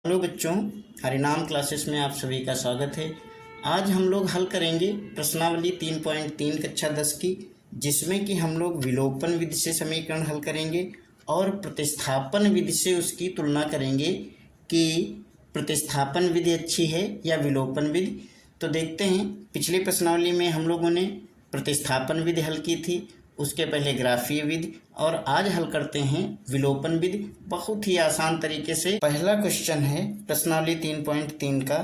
Hello बच्चों, हरिनाम classes में आप सभी का स्वागत है। आज हम लोग हल करेंगे प्रश्नावली 3.3 कक्षा 10 की, जिसमें कि हम लोग विलोपन विधि से समीकरण हल करेंगे और प्रतिस्थापन विधि से उसकी तुलना करेंगे कि प्रतिस्थापन विधि अच्छी है या विलोपन विधि। तो देखते हैं, पिछली प्रश्नावली में हम लोगों ने प्रतिस्थापन विधि हल की थी, उसके पहले ग्राफीय विधि, और आज हल करते हैं विलोपन विधि बहुत ही आसान तरीके से। पहला क्वेश्चन है प्रश्नावली 3.3 का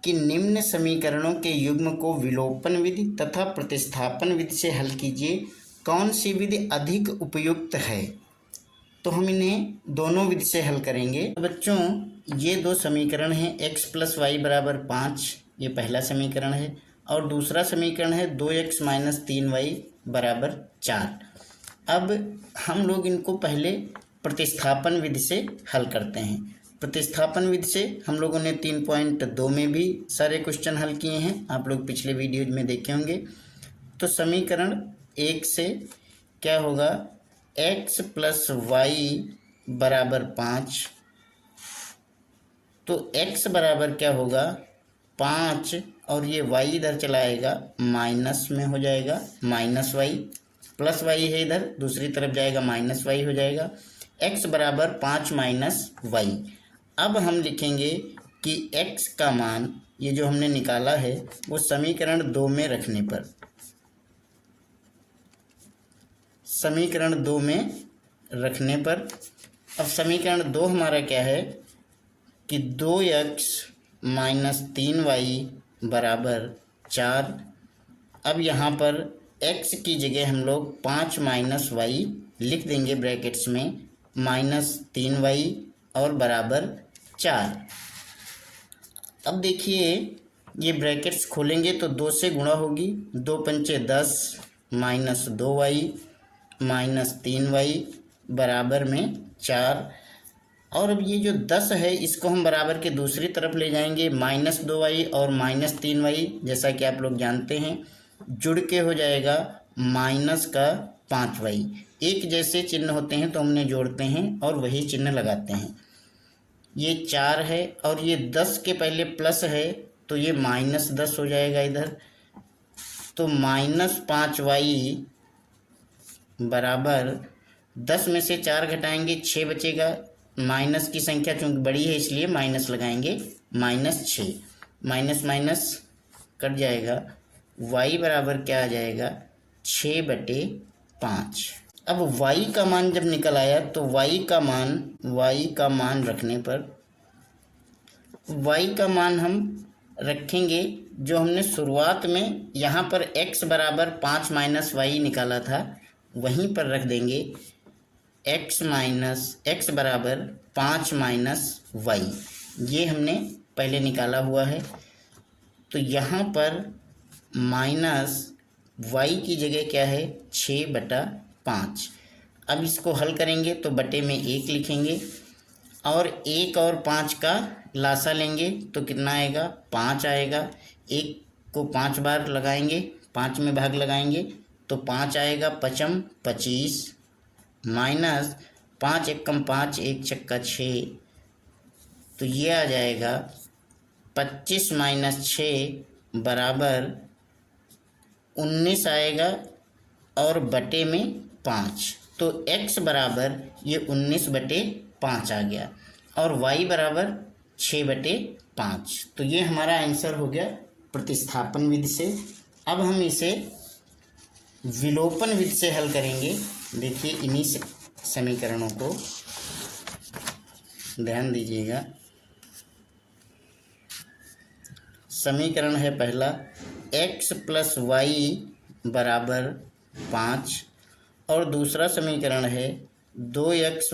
कि निम्न समीकरणों के युग्म को विलोपन विधि तथा प्रतिस्थापन विधि से हल कीजिए, कौन सी विधि अधिक उपयुक्त है। तो हम इन्हें दोनों विधि से हल करेंगे। तो बच्चों, ये दो समीकरण हैं, x + y = 5, ये पहला समीकरण है, और दूसरा समीकरण है 2x - 3y = 4। अब हम लोग इनको पहले प्रतिस्थापन विधि से हल करते हैं। प्रतिस्थापन विधि से हम लोगों ने 3.2 में भी सारे क्वेश्चन हल किए हैं, आप लोग पिछले वीडियो में देखे होंगे। तो समीकरण 1 से क्या होगा, x + y = 5। तो x बराबर क्या होगा 5, और ये y इधर चला आएगा माइनस में हो जाएगा, -y प्लस y है इधर दूसरी तरफ जाएगा -y हो जाएगा। x बराबर 5 - y। अब हम लिखेंगे कि x का मान, ये जो हमने निकाला है वो समीकरण 2 में रखने पर, समीकरण 2 में रखने पर, अब समीकरण 2 हमारा क्या है कि 2x - 3y = 4। अब यहाँ पर x की जगह हम लोग 5 - y लिख देंगे ब्रैकेट्स में, -3y और बराबर 4। अब देखिए, ये ब्रैकेट्स खोलेंगे तो 2 से गुणा होगी, 2 × 5 = 10 -2y -3y बराबर में 4। और अब ये जो 10 है इसको हम बराबर के दूसरी तरफ ले जाएंगे, -2y और -3y जैसा कि आप लोग जानते हैं जुड़ के हो जाएगा -5y। एक जैसे चिन्ह होते हैं तो हमने जोड़ते हैं और वही चिन्ह लगाते हैं। ये 4 है और ये 10 के पहले प्लस है तो ये -10 हो जाएगा इधर। तो -5y बराबर 10 में से 4 घटाएंगे 6 बचेगा, माइनस की संख्या चूँकि बड़ी है इसलिए माइनस लगाएंगे, -6, माइनस कट जाएगा, y बराबर क्या आ जाएगा 6/5। अब y का मान जब निकल आया तो y का मान रखने पर, y का मान हम रखेंगे जो हमने शुरुआत में यहाँ पर x बराबर 5 - y निकाला था वहीं पर रख देंगे, x बराबर 5 - y, ये हमने पहले निकाला हुआ है। तो यहाँ पर -y की जगह क्या है 6/5। अब इसको हल करेंगे तो बटे में 1 लिखेंगे और 1 और 5 का लासा लेंगे तो कितना आएगा 5 आएगा। 1 को 5 बार लगाएंगे, 5 में भाग लगाएंगे तो 5 आएगा, 5 × 25 माइनस 5 × 1 = 5, 1 × 6, तो ये आ जाएगा 25 - 6 बराबर 19 आएगा और बटे में 5। तो x बराबर ये 19/5 आ गया और y बराबर 6/5। तो ये हमारा आंसर हो गया प्रतिस्थापन विधि से। अब हम इसे विलोपन विधि से हल करेंगे। देखिए, इन्हीं समीकरणों को ध्यान दीजिएगा। समीकरण है पहला x + y = 5 और दूसरा समीकरण है 2x -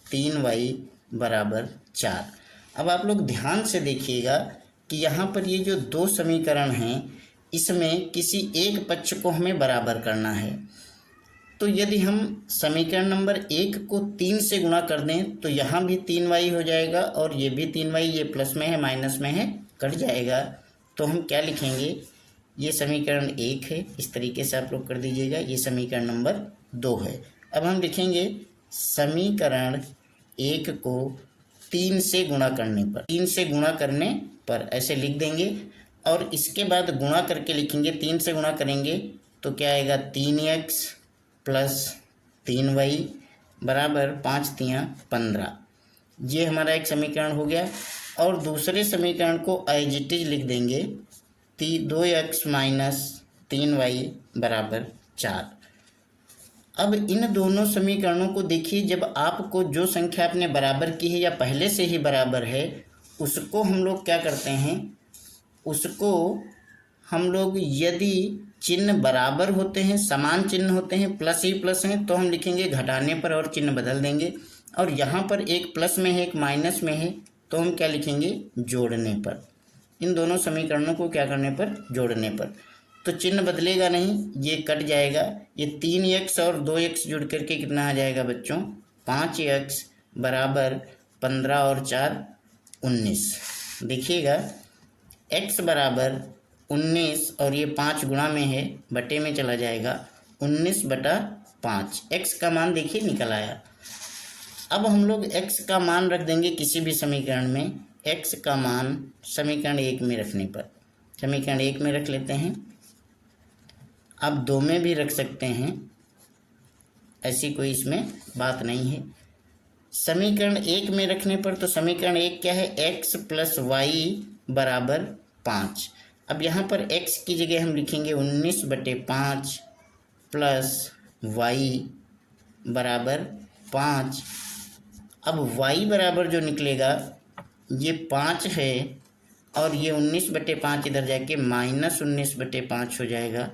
3y = 4। अब आप लोग ध्यान से देखिएगा कि यहाँ पर ये जो दो समीकरण हैं इसमें किसी एक पक्ष को हमें बराबर करना है। तो यदि हम समीकरण नंबर 1 को 3 से गुणा कर दें तो यहाँ भी 3y हो जाएगा और ये भी 3y, ये प्लस में है माइनस में है कट जाएगा। तो हम क्या लिखेंगे, ये समीकरण 1 है, इस तरीके से आप लोग कर दीजिएगा। ये समीकरण नंबर 2 है। अब हम लिखेंगे समीकरण 1 को 3 से गुणा करने पर, 3 से गुणा करने पर ऐसे लिख देंगे। और इसके बाद गुणा करके लिखेंगे, 3 से गुणा करेंगे तो क्या आएगा 3x प्लस 3y बराबर 5 तियाँ 15। ये हमारा एक समीकरण हो गया। और दूसरे समीकरण को एज इट इज लिख देंगे 2x माइनस 3y बराबर 4। अब इन दोनों समीकरणों को देखिए, जब आपको जो संख्या आपने बराबर की है या पहले से ही बराबर है, उसको हम लोग क्या करते हैं, उसको हम लोग यदि चिन्ह बराबर होते हैं, समान चिन्ह होते हैं, प्लस ही प्लस हैं, तो हम लिखेंगे घटाने पर और चिन्ह बदल देंगे। और यहाँ पर एक प्लस में है एक माइनस में है, तो हम क्या लिखेंगे जोड़ने पर। इन दोनों समीकरणों को क्या करने पर, जोड़ने पर। तो चिन्ह बदलेगा नहीं, ये कट जाएगा। ये 3x और 2x जुड़ करके कितना आ जाएगा बच्चों, 5x बराबर 15 और 4 19। देखिएगा x बराबर 19 और ये 5 गुणा में है, बटे में चला जाएगा, 19/5। x का मान देखिए निकल आया। अब हम लोग x का मान रख देंगे किसी भी समीकरण में। x का मान समीकरण 1 में रखने पर, समीकरण 1 में रख लेते हैं। आप 2 में भी रख सकते हैं, ऐसी कोई इसमें बात नहीं है। समीकरण 1 में रखने पर तो समीकरण 1 क्या है, x प्लस वाई बराबर 5। अब यहाँ पर x की जगह हम लिखेंगे 19/5 प्लस वाई बराबर 5। अब y बराबर जो निकलेगा ये 5 है और ये 19/5 इधर जाके -19/5 हो जाएगा।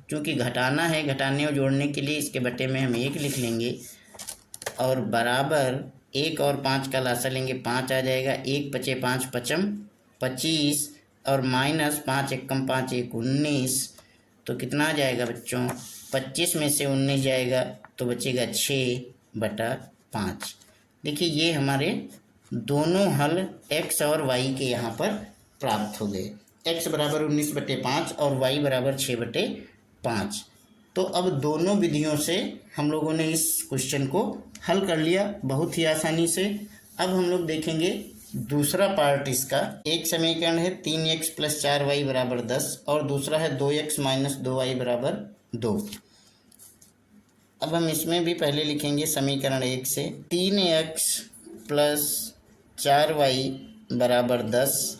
क्योंकि घटाना है, घटाने और जोड़ने के लिए इसके बटे में हम 1 लिख लेंगे और बराबर 1 और 5 का लासा लेंगे, 5 आ जाएगा। 1 × 5 = 5 25 और -5 × 5 = 19। तो कितना आ जाएगा बच्चों, 25 में से 19 जाएगा तो बचेगा 6/5। देखिए ये हमारे दोनों हल x और y के यहाँ पर प्राप्त हो गए। x बराबर 19/5 और y बराबर 6/5। तो अब दोनों विधियों से हम लोगों ने इस क्वेश्चन को हल कर लिया बहुत ही आसानी से। अब हम लोग देखेंगे दूसरा पार्ट इसका। एक समीकरण है 3x + 4y बराबर 10 और दूसरा है 2x - 2y बराबर 2। अब हम इसमें भी पहले लिखेंगे समीकरण 1 से 3x + 4y बराबर 10।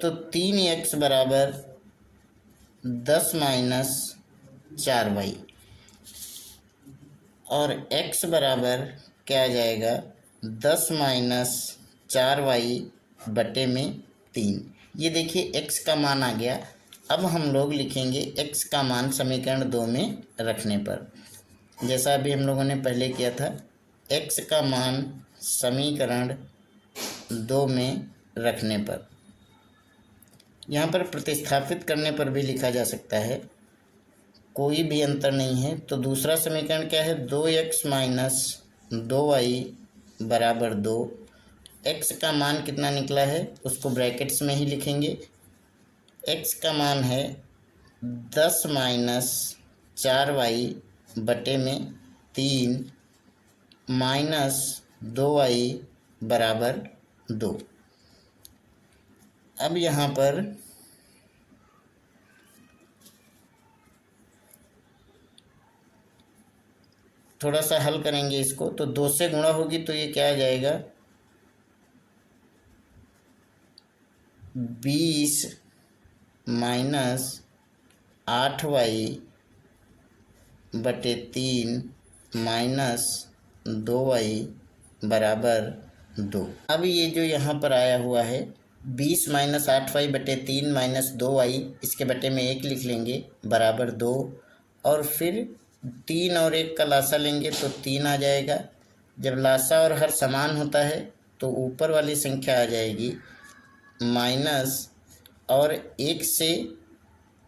तो 3x बराबर 10 - 4y और x बराबर क्या आ जाएगा, 10 - 4y बटे में 3। ये देखिए x का मान आ गया। अब हम लोग लिखेंगे x का मान समीकरण 2 में रखने पर, जैसा अभी हम लोगों ने पहले किया था। x का मान समीकरण 2 में रखने पर, यहाँ पर प्रतिस्थापित करने पर भी लिखा जा सकता है, कोई भी अंतर नहीं है। तो दूसरा समीकरण क्या है, 2x - 2y बराबर 2। x का मान कितना निकला है उसको ब्रैकेट्स में ही लिखेंगे। x का मान है 10 - 4y बटे में 3 - 2y बराबर 2। अब यहाँ पर थोड़ा सा हल करेंगे इसको, तो 2 से गुणा होगी तो ये क्या आ जाएगा, 20 - 8y बटे 3 - 2y बराबर 2। अब ये जो यहाँ पर आया हुआ है 20 - 8y बटे 3 - 2y, इसके बटे में 1 लिख लेंगे बराबर 2। और फिर 3 और 1 का लासा लेंगे तो 3 आ जाएगा। जब लासा और हर समान होता है तो ऊपर वाली संख्या आ जाएगी माइनस, और 1 से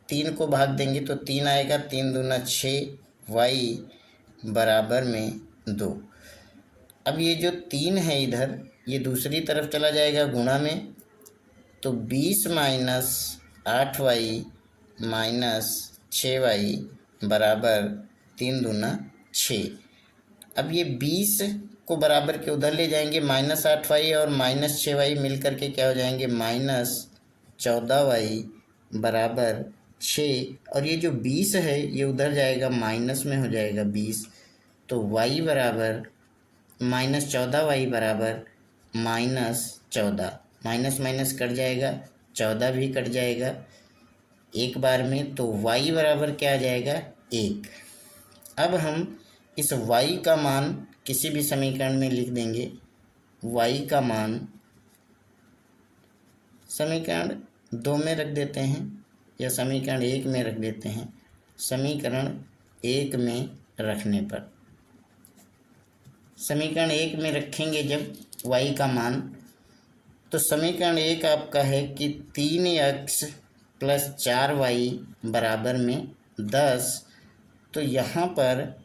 3 को भाग देंगे तो 3 आएगा, 3 दूना 6 y बराबर में 2। अब ये जो 3 है इधर ये दूसरी तरफ चला जाएगा गुणा में, तो 20 - 8y - 6y बराबर 3 दूना 6। अब ये 20 को बराबर के उधर ले जाएंगे, -8y और -6y मिल करके क्या हो जाएंगे, -14y बराबर 6। और ये जो 20 है ये उधर जाएगा, माइनस में हो जाएगा 20। तो y बराबर -14y बराबर -14, माइनस माइनस कट जाएगा, 14 भी कट जाएगा एक बार में। तो y बराबर क्या आ जाएगा, 1। अब हम इस y का मान किसी भी समीकरण में लिख देंगे। y का मान समीकरण 2 में रख देते हैं या समीकरण 1 में रख देते हैं। समीकरण 1 में रखने पर, समीकरण 1 में रखेंगे जब y का मान, तो समीकरण 1 आपका है कि 3x + 4y बराबर में 10। तो यहाँ पर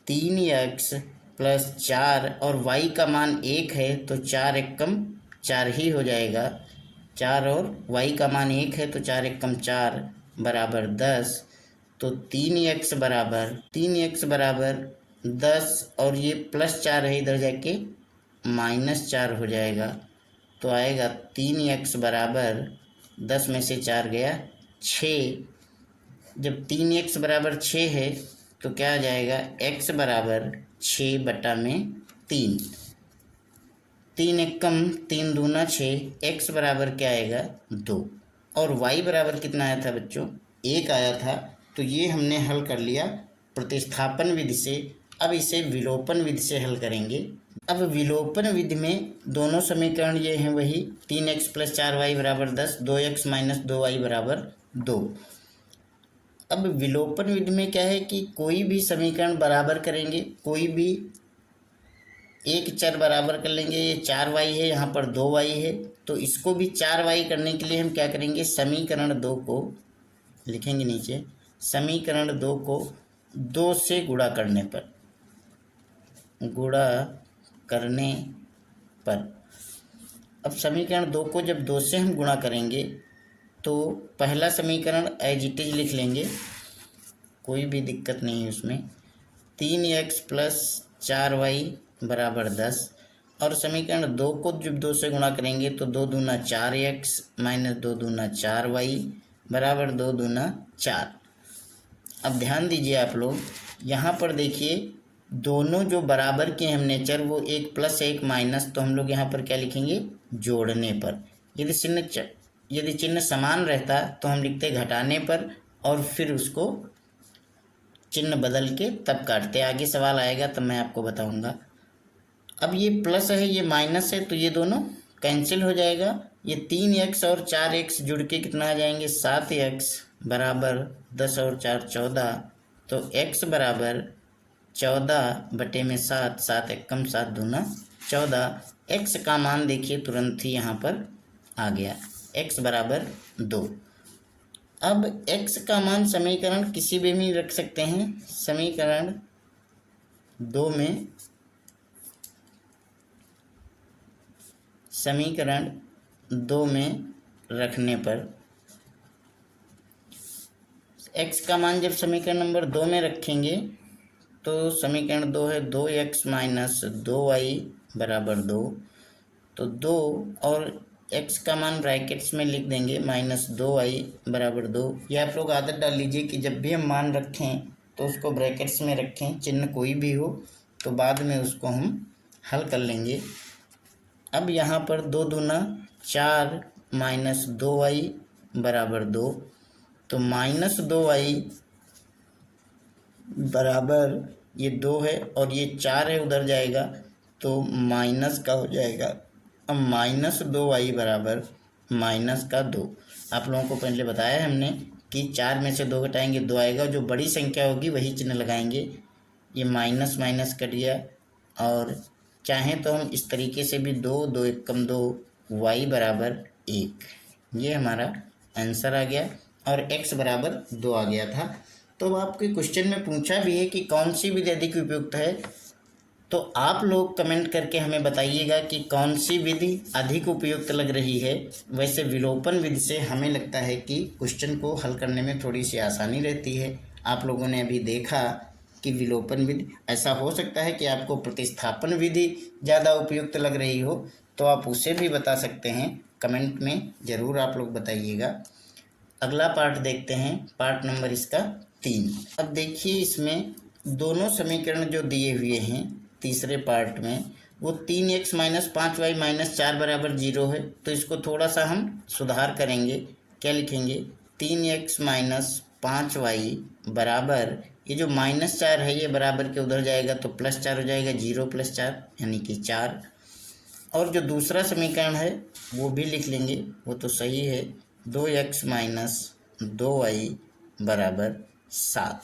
3x + 4 और y का मान 1 है तो 4 एकम 4 ही हो जाएगा। 4 और y का मान 1 है तो 4 एकम 4 बराबर 10। तो 3x बराबर 10 और ये +4 है, इधर जाके -4 हो जाएगा। तो आएगा 3x बराबर 10 में से 4 गया 6। जब 3x बराबर 6 है तो क्या आ जाएगा, x बराबर 6/3। 3 एकम 3 दूना 6, x बराबर क्या आएगा, 2। और y बराबर कितना आया था बच्चों, 1 आया था। तो ये हमने हल कर लिया प्रतिस्थापन विधि से। अब इसे विलोपन विधि से हल करेंगे। अब विलोपन विधि में दोनों समीकरण ये हैं वही, 3x + 4y बराबर 10, 2x - 2y बराबर 2। अब विलोपन विधि में क्या है कि कोई भी समीकरण बराबर करेंगे, कोई भी एक चर बराबर कर लेंगे। ये 4y है, यहाँ पर 2y है, तो इसको भी 4y करने के लिए हम क्या करेंगे, समीकरण 2 को लिखेंगे नीचे। समीकरण 2 को 2 से गुणा करने पर, अब समीकरण 2 को जब 2 से हम गुणा करेंगे तो पहला समीकरण एज इट इज लिख लेंगे, कोई भी दिक्कत नहीं है उसमें। 3x + 4y बराबर 10। और समीकरण 2 को जब 2 से गुणा करेंगे तो 2 दूना 4x - 2 दूना 4y बराबर 2 दूना 4। अब ध्यान दीजिए आप लोग, यहाँ पर देखिए दोनों जो बराबर के हमने चर, वो एक प्लस एक माइनस, तो हम लोग यहाँ पर क्या लिखेंगे, जोड़ने पर। यदि चिन्ह समान रहता तो हम लिखते घटाने पर और फिर उसको चिन्ह बदल के तब काटते। आगे सवाल आएगा तब मैं आपको बताऊंगा। अब ये प्लस है, ये माइनस है, तो ये दोनों कैंसिल हो जाएगा। ये 3x और 4x जुड़ के कितना आ जाएंगे, 7x बराबर 10 और 4 14। तो x बराबर 14/7, 7 एकम 7 दूना 14। x का मान देखिए तुरंत ही यहाँ पर आ गया, x बराबर 2। अब x का मान समीकरण किसी भी में रख सकते हैं। समीकरण 2 में रखने पर x का मान जब समीकरण नंबर 2 में रखेंगे तो समीकरण 2 है 2x - 2y बराबर 2। तो 2 और x का मान ब्रैकेट्स में लिख देंगे, -2y बराबर 2। ये आप लोग आदत डाल लीजिए कि जब भी हम मान रखें तो उसको ब्रैकेट्स में रखें, चिन्ह कोई भी हो, तो बाद में उसको हम हल कर लेंगे। अब यहाँ पर 2 दूना 4 - 2y बराबर 2। तो -2y बराबर ये 2 है और ये 4 है, उधर जाएगा तो माइनस का हो जाएगा। अब -2y बराबर -2। आप लोगों को पहले बताया हमने कि 4 में से 2 घटाएंगे 2 आएगा, जो बड़ी संख्या होगी वही चिन्ह लगाएंगे। ये माइनस माइनस कट गया, और चाहें तो हम इस तरीके से भी 2 2 एकम 2 y बराबर 1, ये हमारा आंसर आ गया और x बराबर 2 आ गया था। तो आपके क्वेश्चन में पूछा भी है कि कौन सी विधि अधिक उपयुक्त है, तो आप लोग कमेंट करके हमें बताइएगा कि कौन सी विधि अधिक उपयुक्त लग रही है। वैसे विलोपन विधि से हमें लगता है कि क्वेश्चन को हल करने में थोड़ी सी आसानी रहती है। आप लोगों ने अभी देखा कि विलोपन विधि। ऐसा हो सकता है कि आपको प्रतिस्थापन विधि ज़्यादा उपयुक्त लग रही हो, तो आप उसे भी बता सकते हैं, कमेंट में ज़रूर आप लोग बताइएगा। अगला पार्ट देखते हैं, पार्ट नंबर इसका 3। अब देखिए इसमें दोनों समीकरण जो दिए हुए हैं तीसरे पार्ट में, वो 3x माइनस 5y माइनस 4 बराबर 0 है। तो इसको थोड़ा सा हम सुधार करेंगे। क्या लिखेंगे? 3x माइनस 5y बराबर, ये जो -4 है ये बराबर के उधर जाएगा तो +4 हो जाएगा, 0 + 4 यानी कि 4। और जो दूसरा समीकरण है वो भी लिख लेंगे, वो तो सही है, 2x माइनस 2y बराबर 7।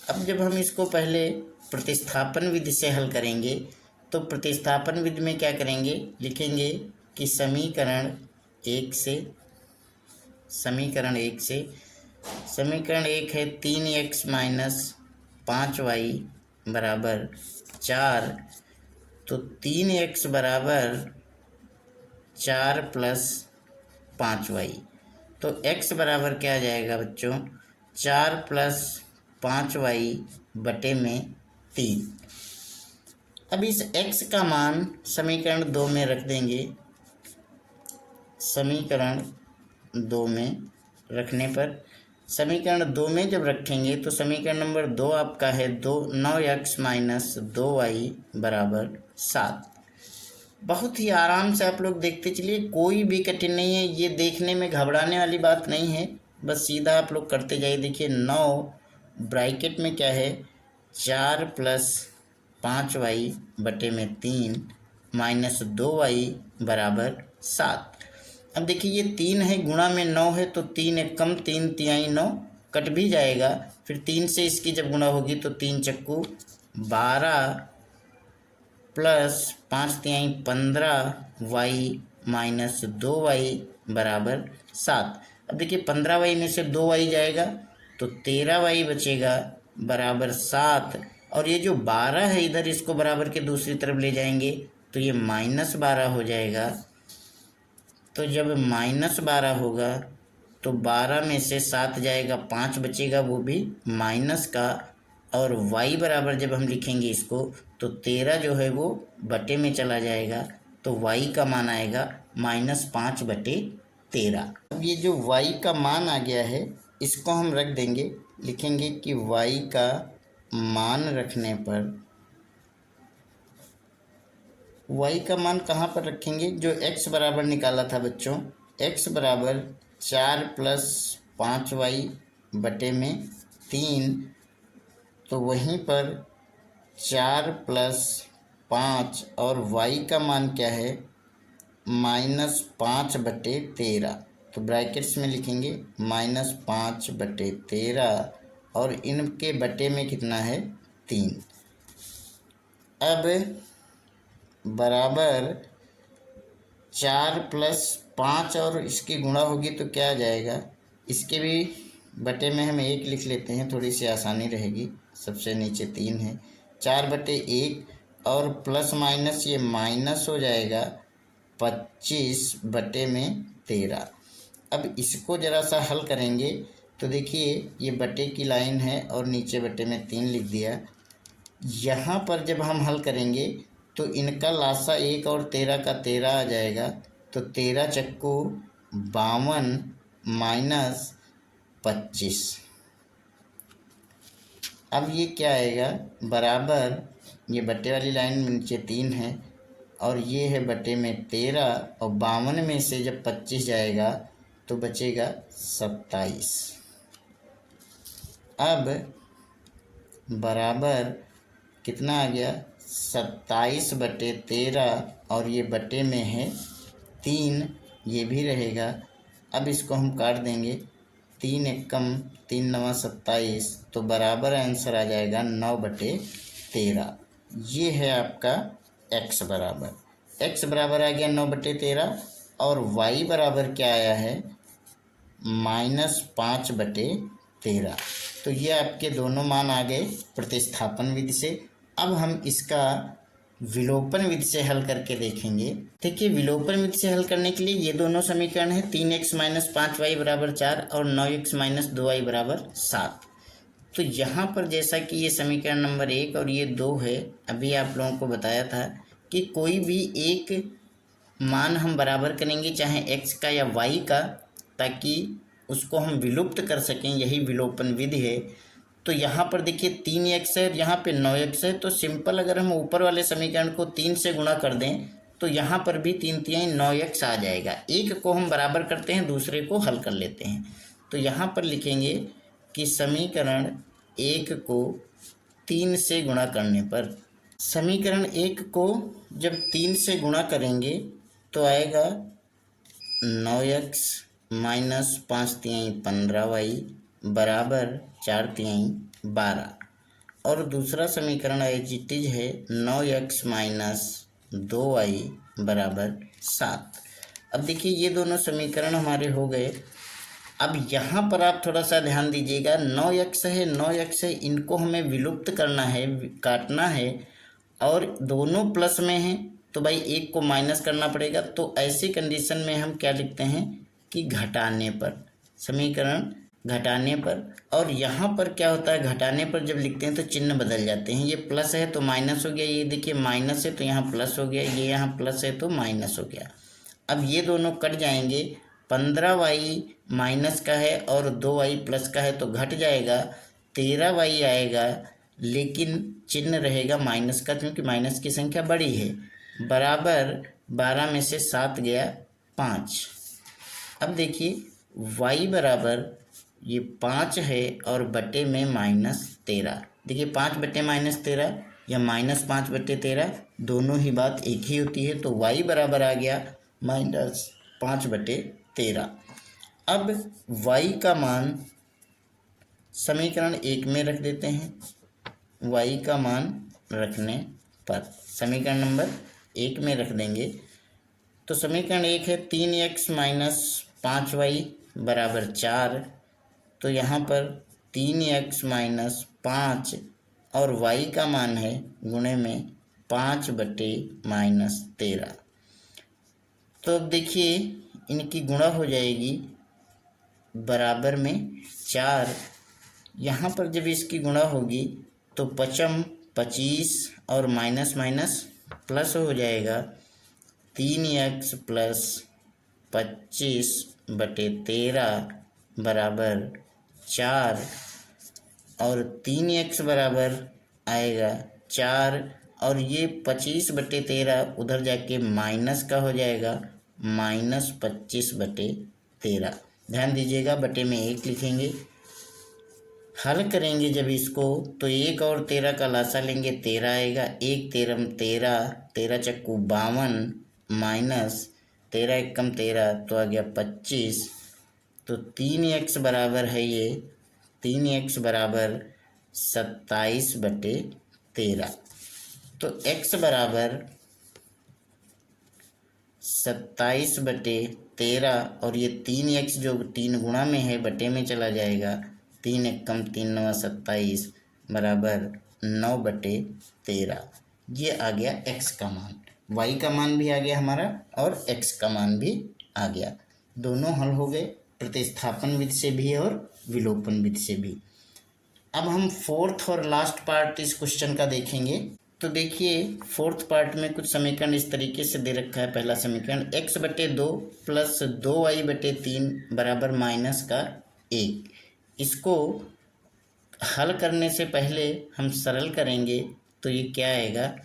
अब जब हम इसको पहले प्रतिस्थापन विधि से हल करेंगे तो प्रतिस्थापन विधि में क्या करेंगे? लिखेंगे कि समीकरण 1 है 3x माइनस 5y बराबर 4। तो 3x बराबर 4 प्लस 5y। तो x बराबर क्या आ जाएगा बच्चों? 4 प्लस 5y बटे में 3। अब इस x का मान समीकरण 2 में रख देंगे। समीकरण 2 में रखने पर, समीकरण 2 में जब रखेंगे तो समीकरण नंबर 2 आपका है 9x माइनस 2y बराबर 7। बहुत ही आराम से आप लोग देखते चलिए, कोई भी कठिन नहीं है, ये देखने में घबराने वाली बात नहीं है, बस सीधा आप लोग करते जाइए। देखिए 9 ब्रैकेट में क्या है, 4 प्लस 5y बटे में 3 माइनस 2y बराबर 7। अब देखिए ये 3 है, गुणा में 9 है, तो 3 एक कम, 3 तिहाई 9 कट भी जाएगा। फिर 3 से इसकी जब गुणा होगी तो 3 चक्कू 12 प्लस 5 तिहाई 15y माइनस 2y बराबर 7। अब देखिए 15y में से 2y जाएगा तो 13y बचेगा बराबर 7। और ये जो 12 है इधर, इसको बराबर के दूसरी तरफ ले जाएंगे तो ये -12 हो जाएगा। तो जब -12 होगा तो 12 में से 7 जाएगा, 5 बचेगा, वो भी माइनस का। और y बराबर जब हम लिखेंगे इसको तो 13 जो है वो बटे में चला जाएगा, तो y का मान आएगा -5 बटे 13। अब ये जो y का मान आ गया है इसको हम रख देंगे। लिखेंगे कि y का मान रखने पर, y का मान कहाँ पर रखेंगे? जो x बराबर निकाला था बच्चों, x बराबर 4 प्लस 5y बटे में 3, तो वहीं पर 4 प्लस 5 और y का मान क्या है? -5 बटे 13। तो ब्रैकेट्स में लिखेंगे -5 बटे 13 और इनके बटे में कितना है? 3। अब बराबर 4 प्लस 5 और इसकी गुणा होगी तो क्या आ जाएगा? इसके भी बटे में हम 1 लिख लेते हैं, थोड़ी सी आसानी रहेगी। सबसे नीचे 3 है, 4 बटे 1 और प्लस माइनस ये माइनस हो जाएगा 25 बटे में 13। अब इसको ज़रा सा हल करेंगे तो देखिए ये बटे की लाइन है और नीचे बटे में 3 लिख दिया। यहाँ पर जब हम हल करेंगे तो इनका लासा 1 और 13 का 13 आ जाएगा, तो 13 चक्कू 52 माइनस 25। अब ये क्या आएगा? बराबर, ये बटे वाली लाइन में नीचे 3 है और ये है बटे में 13, और 52 में से जब 25 जाएगा तो बचेगा 27। अब बराबर कितना आ गया? 27 बटे 13 और ये बटे में है 3, ये भी रहेगा। अब इसको हम काट देंगे, 3 एकम 3 नवा 27, तो बराबर आंसर आ जाएगा 9 बटे 13। ये है आपका x बराबर, x बराबर आ गया 9 बटे 13 और y बराबर क्या आया है? -5 बटे 13। तो ये आपके दोनों मान आ गए प्रतिस्थापन विधि से। अब हम इसका विलोपन विधि से हल करके देखेंगे। देखिए विलोपन विधि से हल करने के लिए ये दोनों समीकरण है 3x माइनस 5y बराबर 4 और 9x माइनस 2y बराबर 7। तो यहाँ पर जैसा कि ये समीकरण नंबर 1 और ये 2 है, अभी आप लोगों को बताया था कि कोई भी एक मान हम बराबर करेंगे चाहे x का या y का, ताकि उसको हम विलुप्त कर सकें, यही विलोपन विधि है। तो यहाँ पर देखिए 3x है और यहाँ पे 9x है, तो सिंपल अगर हम ऊपर वाले समीकरण को 3 से गुणा कर दें तो यहाँ पर भी 3×3 9x आ जाएगा। एक को हम बराबर करते हैं, दूसरे को हल कर लेते हैं। तो यहाँ पर लिखेंगे कि समीकरण 1 को 3 से गुणा करने पर, समीकरण 1 को जब 3 से गुणा करेंगे तो आएगा 9x माइनस 5×3 15y बराबर 4×3 12। और दूसरा समीकरण एजिटिज है 9x माइनस 2y बराबर 7। अब देखिए ये दोनों समीकरण हमारे हो गए। अब यहाँ पर आप थोड़ा सा ध्यान दीजिएगा, 9x है 9x है, इनको हमें विलुप्त करना है, काटना है, और दोनों प्लस में हैं तो भाई एक को माइनस करना पड़ेगा। तो ऐसी कंडीशन में हम क्या लिखते हैं कि घटाने पर, समीकरण घटाने पर। और यहाँ पर क्या होता है, घटाने पर जब लिखते हैं तो चिन्ह बदल जाते हैं। ये प्लस है तो माइनस हो गया, ये देखिए माइनस है तो यहाँ प्लस हो गया, ये यहाँ प्लस है तो माइनस हो गया। अब ये दोनों कट जाएंगे, 15y माइनस का है और 2y प्लस का है तो घट जाएगा, 13y आएगा, लेकिन चिन्ह रहेगा माइनस का क्योंकि माइनस की संख्या बड़ी है, बराबर 12 में से 7 गया 5। अब देखिए y बराबर ये 5 है और बटे में -13। देखिए 5/-13 या -5/13 दोनों ही बात एक ही होती है। तो y बराबर आ गया -5/13। अब y का मान समीकरण 1 में रख देते हैं। y का मान रखने पर समीकरण नंबर 1 में रख देंगे तो समीकरण 1 है 3x माइनस 5y बराबर 4। तो यहाँ पर 3x माइनस 5 और y का मान है गुणे में 5/-13। तो अब देखिए इनकी गुणा हो जाएगी बराबर में 4। यहाँ पर जब इसकी गुणा होगी तो 5 25 और माइनस माइनस प्लस हो जाएगा, 3x प्लस 25/13 बराबर 4 और 3x बराबर आएगा 4 और ये 25/13 उधर जाके माइनस का हो जाएगा -25/13। ध्यान दीजिएगा बटे में 1 लिखेंगे। हल करेंगे जब इसको तो 1 और 13 का लासा लेंगे, 13 आएगा, 1 13 13, 13 चक्कू 52 माइनस 13 एकम 13 तो आ गया 25। तो 3x बराबर है ये 3x बराबर 27/13। तो x बराबर 27/13 और ये 3x जो 3 गुणा में है बटे में चला जाएगा, 3 एकम 3 9 27 बराबर 9/13। ये आ गया x का मान, y का मान भी आ गया हमारा और x का मान भी आ गया। दोनों हल हो गए, प्रतिस्थापन विधि से भी और विलोपन विधि से भी। अब हम फोर्थ और लास्ट पार्ट इस क्वेश्चन का देखेंगे। तो देखिए फोर्थ पार्ट में कुछ समीकरण इस तरीके से दे रखा है। पहला समीकरण x/2 प्लस 2y/3 बराबर -1। इसको हल करने से पहले हम सरल करेंगे तो ये क्या आएगा,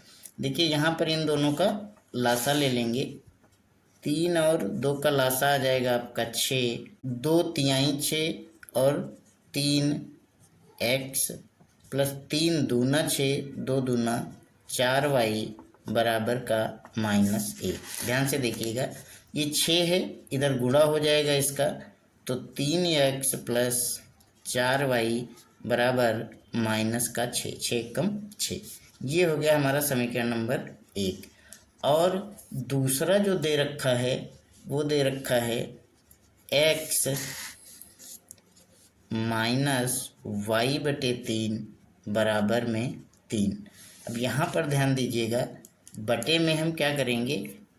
देखिए यहाँ पर इन दोनों का लासा ले लेंगे, 3 और 2 का लासा आ जाएगा आपका 6, 2 तिहाई 6 और 3x प्लस 3 दूना 6, 2 दूना 4y बराबर का -1। ध्यान से देखिएगा ये 6 है, इधर गुणा हो जाएगा इसका, तो 3x प्लस 4y बराबर -6, 6 कम 6। ये हो गया हमारा समीकरण नंबर 1। और दूसरा जो दे रखा है वो दे रखा है x माइनस y/3 बराबर में 3। अब यहाँ पर ध्यान दीजिएगा, बटे में हम क्या करेंगे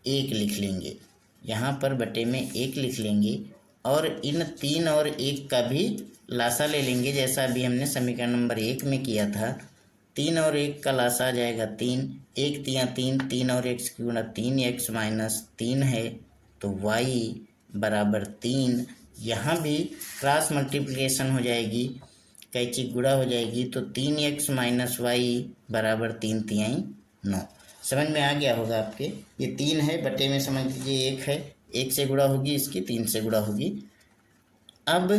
1 लिख लेंगे, यहाँ पर बटे में 1 लिख लेंगे और इन 3 और 1 का भी लासा ले लेंगे, जैसा अभी हमने समीकरण नंबर 1 में किया था। 3 और 1 का लासा आ जाएगा 3, 1 तियाँ 3, 3 और 1 की गुणा 3x माइनस 3 है, तो y बराबर 3। यहाँ भी क्रॉस मल्टीप्लिकेशन हो जाएगी, कैंची गुणा हो जाएगी, तो 3x माइनस वाई बराबर 3 तिहाई 9। समझ में आ गया होगा आपके। ये 3 है, बटे में समझ लीजिए 1 है, 1 से गुणा होगी इसकी, 3 से गुणा होगी। अब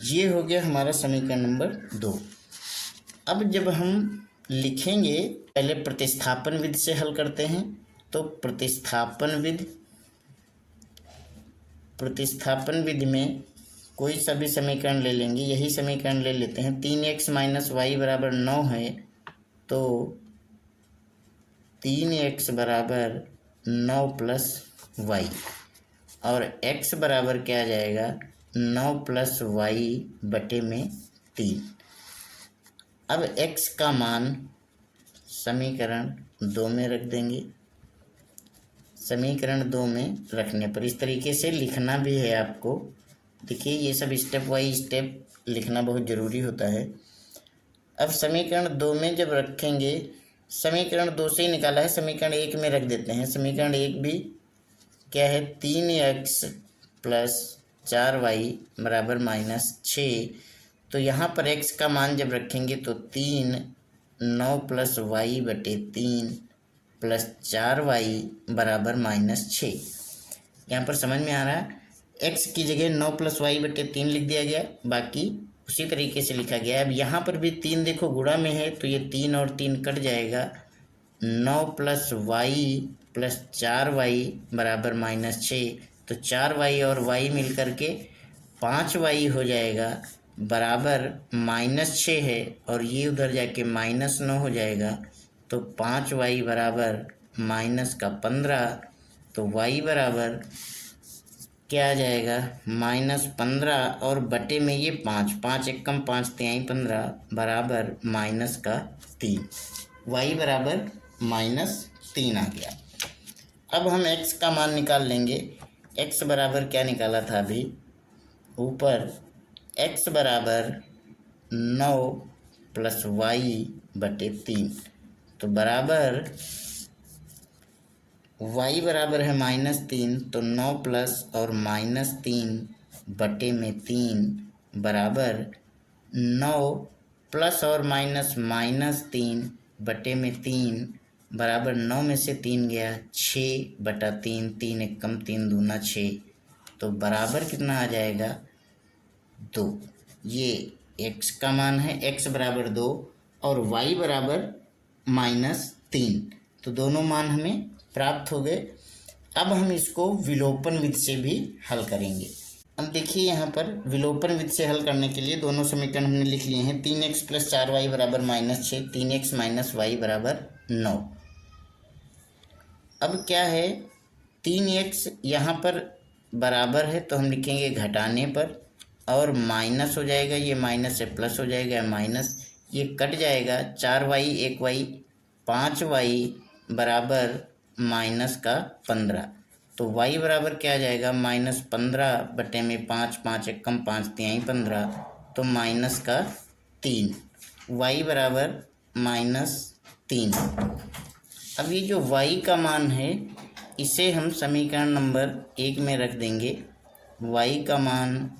ये हो गया हमारा समीकरण नंबर 2। अब जब हम लिखेंगे, पहले प्रतिस्थापन विधि से हल करते हैं। तो प्रतिस्थापन विधि में कोई सा भी समीकरण ले लेंगे, यही समीकरण ले लेते हैं। 3x माइनस वाई बराबर 9 है, तो 3x बराबर 9 प्लस वाई, और x बराबर क्या आ जाएगा 9 प्लस वाई बटे में 3। अब x का मान समीकरण 2 में रख देंगे। समीकरण 2 में रखने पर इस तरीके से लिखना भी है आपको। देखिए, ये सब स्टेप बाई स्टेप लिखना बहुत ज़रूरी होता है। अब समीकरण 2 में जब रखेंगे, समीकरण 2 से ही निकाला है, समीकरण 1 में रख देते हैं। समीकरण 1 भी क्या है, 3x प्लस 4y बराबर माइनस 6। तो यहाँ पर x का मान जब रखेंगे तो 3, 9 प्लस वाई बटे 3 प्लस 4y बराबर माइनस 6। यहाँ पर समझ में आ रहा है, x की जगह 9 प्लस वाई बटे 3 लिख दिया गया, बाकी उसी तरीके से लिखा गया है। अब यहाँ पर भी 3 देखो गुणा में है, तो ये 3 और 3 कट जाएगा। 9 प्लस वाई प्लस 4y बराबर माइनस 6, तो 4y और y मिल करके 5y हो जाएगा, बराबर माइनस 6 है, और ये उधर जाके माइनस 9 हो जाएगा, तो 5y बराबर माइनस का 15। तो y बराबर क्या आ जाएगा माइनस 15, और बटे में ये 5, 5 एक कम 5 तिहाई 15 बराबर माइनस का 3। y बराबर माइनस 3 आ गया। अब हम x का मान निकाल लेंगे। x बराबर क्या निकाला था अभी ऊपर, x बराबर 9 प्लस वाई बटे 3, तो बराबर y बराबर है माइनस 3, तो 9 प्लस और माइनस 3 बटे में 3 बराबर 9 प्लस और माइनस माइनस 3 बटे में 3 बराबर 9 में से 3 गया 6 बटा 3, 3 एक कम 3 दूना 6, तो बराबर कितना आ जाएगा 2। ये x का मान है, x बराबर 2 और y बराबर माइनस 3, तो दोनों मान हमें प्राप्त हो गए। अब हम इसको विलोपन विधि से भी हल करेंगे। अब देखिए, यहाँ पर विलोपन विधि से हल करने के लिए दोनों समीकरण हमने लिख लिए हैं। 3x प्लस 4y बराबर माइनस 6, 3x माइनस वाई बराबर 9। अब क्या है, 3x यहाँ पर बराबर है, तो हम लिखेंगे घटाने पर, और माइनस हो जाएगा, ये माइनस से प्लस हो जाएगा, माइनस ये कट जाएगा, 4y 1y 5y बराबर माइनस का 15। तो y बराबर क्या आ जाएगा माइनस 15 बटे में 5, 5 एक कम 5 तिहाई 15, तो माइनस का 3, y बराबर माइनस 3। अब ये जो y का मान है, इसे हम समीकरण नंबर 1 में रख देंगे। y का मान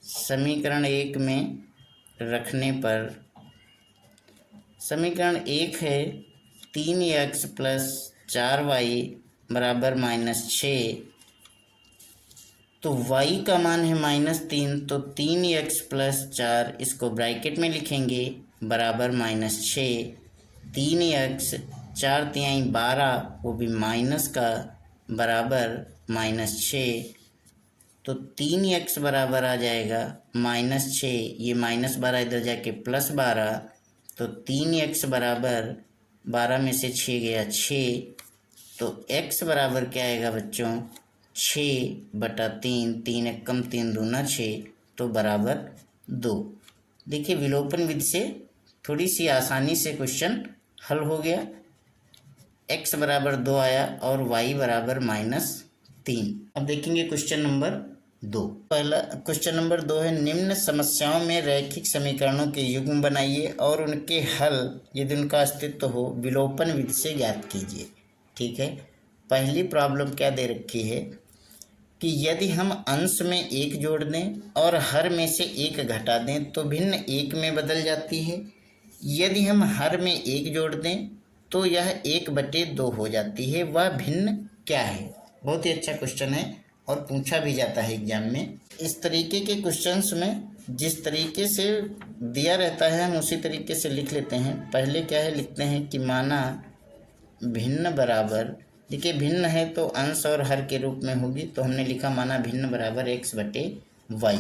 समीकरण 1 में रखने पर, समीकरण 1 है 3x प्लस 4y बराबर माइनस 6, तो y का मान है माइनस 3, तो 3x प्लस 4 इसको ब्रैकेट में लिखेंगे बराबर माइनस 6, 3x 4 तिहाई 12 वो भी माइनस का बराबर माइनस 6, तो 3x बराबर आ जाएगा माइनस 6, ये माइनस 12 इधर जाके प्लस 12, तो 3x बराबर 12 में से 6 गया 6, तो x बराबर क्या आएगा बच्चों 6 बटा 3, 3 एक कम 3 दूना 6, तो बराबर 2। देखिए, विलोपन विधि से थोड़ी सी आसानी से क्वेश्चन हल हो गया। x बराबर 2 आया और y बराबर माइनस 3। अब देखेंगे क्वेश्चन नंबर 2। पहला क्वेश्चन नंबर 2 है, निम्न समस्याओं में रैखिक समीकरणों के युग्म बनाइए और उनके हल यदि उनका अस्तित्व हो विलोपन विधि से ज्ञात कीजिए। ठीक है, पहली प्रॉब्लम क्या दे रखी है कि यदि हम अंश में 1 जोड़ दें और हर में से 1 घटा दें तो भिन्न 1 में बदल जाती है। यदि हम हर में 1 जोड़ दें तो यह 1/2 हो जाती है। वह भिन्न क्या है? बहुत ही अच्छा क्वेश्चन है और पूछा भी जाता है एग्जाम में। इस तरीके के क्वेश्चंस में जिस तरीके से दिया रहता है हम उसी तरीके से लिख लेते हैं। पहले क्या है, लिखते हैं कि माना भिन्न बराबर, देखिए भिन्न है तो अंश और हर के रूप में होगी, तो हमने लिखा माना भिन्न बराबर x/y।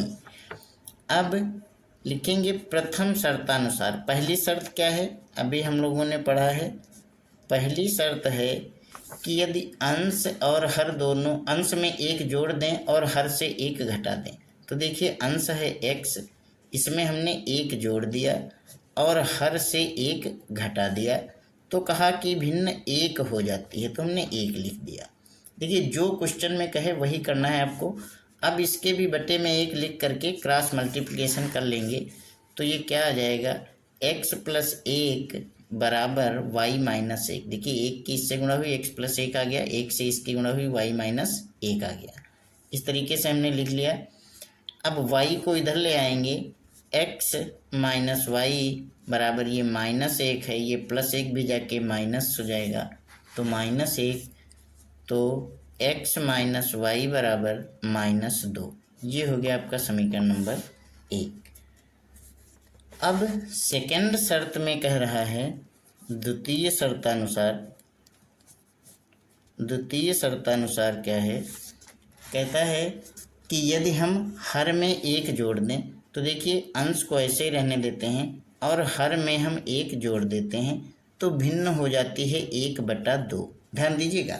अब लिखेंगे प्रथम शर्तानुसार। पहली शर्त क्या है, अभी हम लोगों ने पढ़ा है। पहली शर्त है कि यदि अंश और हर दोनों, अंश में 1 जोड़ दें और हर से 1 घटा दें, तो देखिए अंश है x, इसमें हमने 1 जोड़ दिया और हर से 1 घटा दिया, तो कहा कि भिन्न 1 हो जाती है, तो हमने 1 लिख दिया। देखिए जो क्वेश्चन में कहे वही करना है आपको। अब इसके भी बटे में 1 लिख करके क्रॉस मल्टीप्लिकेशन कर लेंगे, तो ये क्या आ जाएगा, x + 1 बराबर y-1। देखिए 1 की इससे गुणा हुई, x + 1 आ गया, 1 से इसकी गुणा हुई, y-1 आ गया। इस तरीके से हमने लिख लिया। अब y को इधर ले आएंगे, x - y बराबर ये -1 है, ये +1 भी जाके माइनस हो जाएगा, तो -1, तो x - y बराबर -2। ये हो गया आपका समीकरण नंबर 1। अब सेकंड शर्त में कह रहा है द्वितीय शर्तानुसार क्या है, कहता है कि यदि हम हर में 1 जोड़ दें, तो देखिए अंश को ऐसे ही रहने देते हैं और हर में हम 1 जोड़ देते हैं तो भिन्न हो जाती है 1/2। ध्यान दीजिएगा,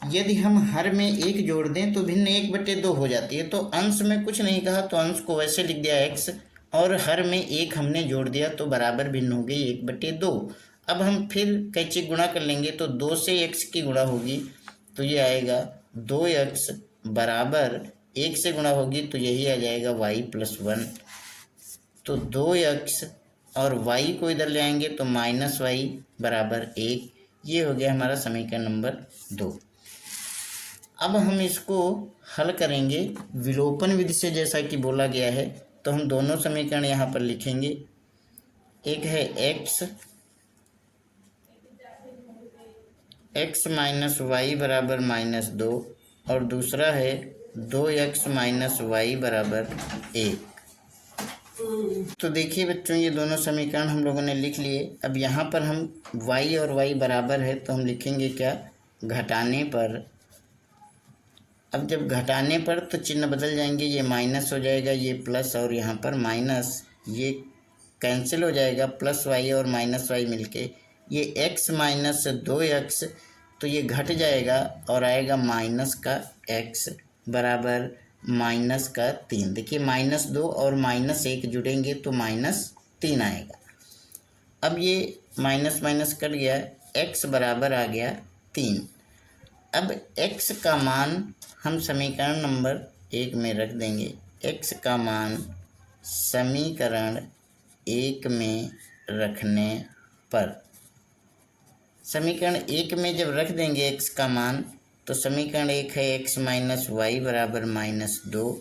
यदि हम हर में 1 जोड़ दें तो भिन्न 1/2 हो जाती है। तो अंश में कुछ नहीं कहा तो अंश को वैसे लिख दिया x, और हर में 1 हमने जोड़ दिया तो बराबर भिन्न हो गई 1/2। अब हम फिर कैसे गुणा कर लेंगे, तो 2 से x की गुणा होगी, तो ये आएगा 2x बराबर 1 से गुणा होगी तो यही आ जाएगा y+1। तो 2x और y को इधर ले आएंगे तो -y बराबर 1। ये हो गया हमारा समीकरण नंबर 2। अब हम इसको हल करेंगे विलोपन विधि से, जैसा कि बोला गया है। तो हम दोनों समीकरण यहाँ पर लिखेंगे। एक है x - y बराबर -2 और दूसरा है 2x - y बराबर 1। तो देखिए बच्चों, ये दोनों समीकरण हम लोगों ने लिख लिए। अब यहाँ पर हम y और y बराबर है तो हम लिखेंगे क्या, घटाने पर। अब जब घटाने पर तो चिन्ह बदल जाएंगे, ये माइनस हो जाएगा, ये प्लस, और यहाँ पर माइनस, ये कैंसिल हो जाएगा, +y और -y मिलके ये x - 2x, तो ये घट जाएगा और आएगा -x बराबर -3। देखिए -2 और -1 जुड़ेंगे तो -3 आएगा। अब ये माइनस माइनस कट गया, x बराबर आ गया 3। अब x का मान हम समीकरण नंबर 1 में रख देंगे। x का मान समीकरण 1 में रखने पर, समीकरण 1 में जब रख देंगे x का मान, तो समीकरण 1 है x - y बराबर -2,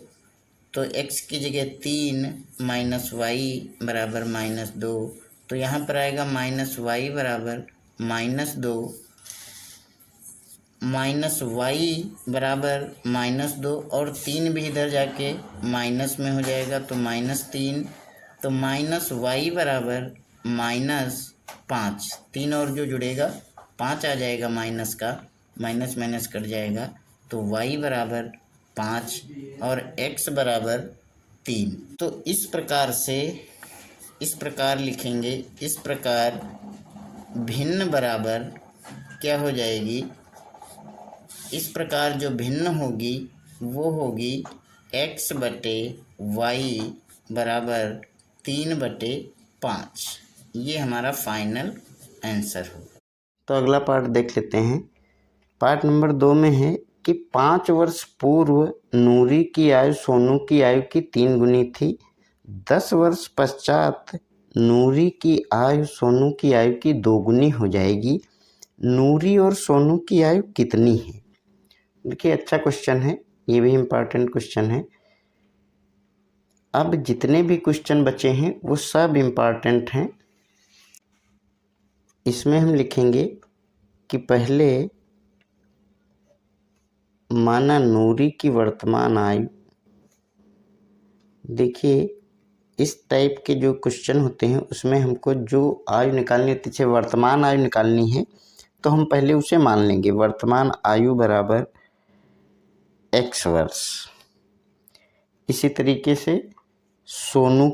तो x की जगह 3 -y बराबर -2, तो यहाँ पर आएगा -y बराबर -2, -y बराबर -2 और 3 भी इधर जाके माइनस में हो जाएगा तो -3, तो -y बराबर -5। 3 और जो जुड़ेगा 5 आ जाएगा, माइनस का माइनस माइनस कट जाएगा, तो y बराबर 5 और x बराबर 3। तो इस प्रकार से, इस प्रकार लिखेंगे, इस प्रकार भिन्न बराबर क्या हो जाएगी, इस प्रकार जो भिन्न होगी वो होगी x/y बराबर 3/5। ये हमारा फाइनल आंसर होगा। तो अगला पार्ट देख लेते हैं। पार्ट नंबर 2 में है कि 5 वर्ष पूर्व नूरी की आयु सोनू की आयु की 3 गुनी थी। 10 वर्ष पश्चात नूरी की आयु सोनू की आयु की 2 गुनी हो जाएगी। नूरी और सोनू की आयु कितनी है? देखिए अच्छा क्वेश्चन है, ये भी इम्पॉर्टेंट क्वेश्चन है। अब जितने भी क्वेश्चन बचे हैं वो सब इम्पॉर्टेंट हैं। इसमें हम लिखेंगे कि पहले माना नूरी की वर्तमान आयु। देखिए इस टाइप के जो क्वेश्चन होते हैं उसमें हमको जो आयु निकालनी होती है, वर्तमान आयु निकालनी है, तो हम पहले उसे मान लेंगे। वर्तमान आयु बराबर x वर्ष। इसी तरीके से सोनू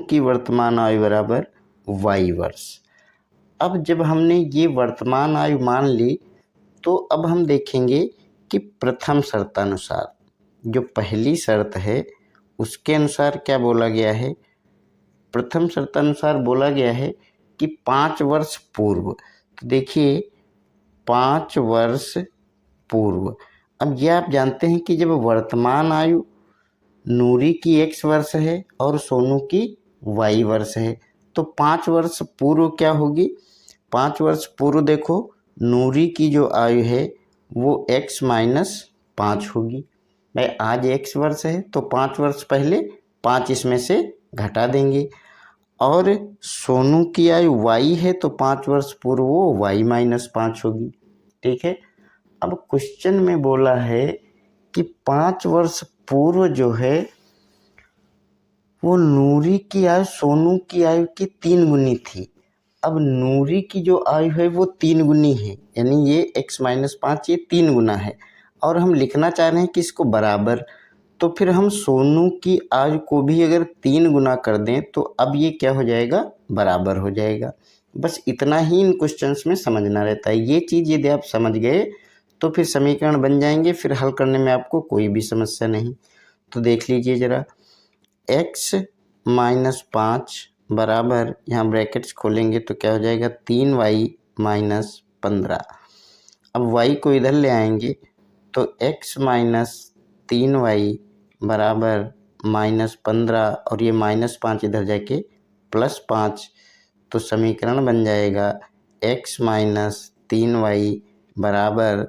की वर्तमान आयु बराबर y वर्ष। अब जब हमने ये वर्तमान आयु मान ली तो अब हम देखेंगे कि प्रथम शर्तानुसार जो पहली शर्त है उसके अनुसार क्या बोला गया है। प्रथम शर्तानुसार बोला गया है कि 5 वर्ष पूर्व। तो देखिए 5 वर्ष पूर्व। अब ये आप जानते हैं कि जब वर्तमान आयु नूरी की x वर्ष है और सोनू की y वर्ष है तो 5 वर्ष पूर्व क्या होगी। 5 वर्ष पूर्व देखो नूरी की जो आयु है वो x माइनस 5 होगी। भाई आज x वर्ष है तो 5 वर्ष पहले 5 इसमें से घटा देंगे। और सोनू की आयु y है तो 5 वर्ष पूर्व वो y माइनस 5 होगी। ठीक है। अब क्वेश्चन में बोला है कि 5 वर्ष पूर्व जो है वो नूरी की आयु सोनू की आयु की 3 गुनी थी। अब नूरी की जो आयु है वो 3 गुनी है, यानी ये x माइनस 5 ये 3 गुना है और हम लिखना चाह रहे हैं कि इसको बराबर। तो फिर हम सोनू की आयु को भी अगर 3 गुना कर दें तो अब ये क्या हो जाएगा, बराबर हो जाएगा। बस इतना ही इन क्वेश्चंस में समझना रहता है। ये चीज़ यदि आप समझ गए तो फिर समीकरण बन जाएंगे, फिर हल करने में आपको कोई भी समस्या नहीं। तो देख लीजिए ज़रा, x माइनस 5 बराबर, यहाँ ब्रैकेट्स खोलेंगे तो क्या हो जाएगा 3y माइनस 15। अब y को इधर ले आएंगे तो x माइनस 3y बराबर माइनस 15 और ये माइनस 5 इधर जाके प्लस 5। तो समीकरण बन जाएगा x माइनस 3y बराबर,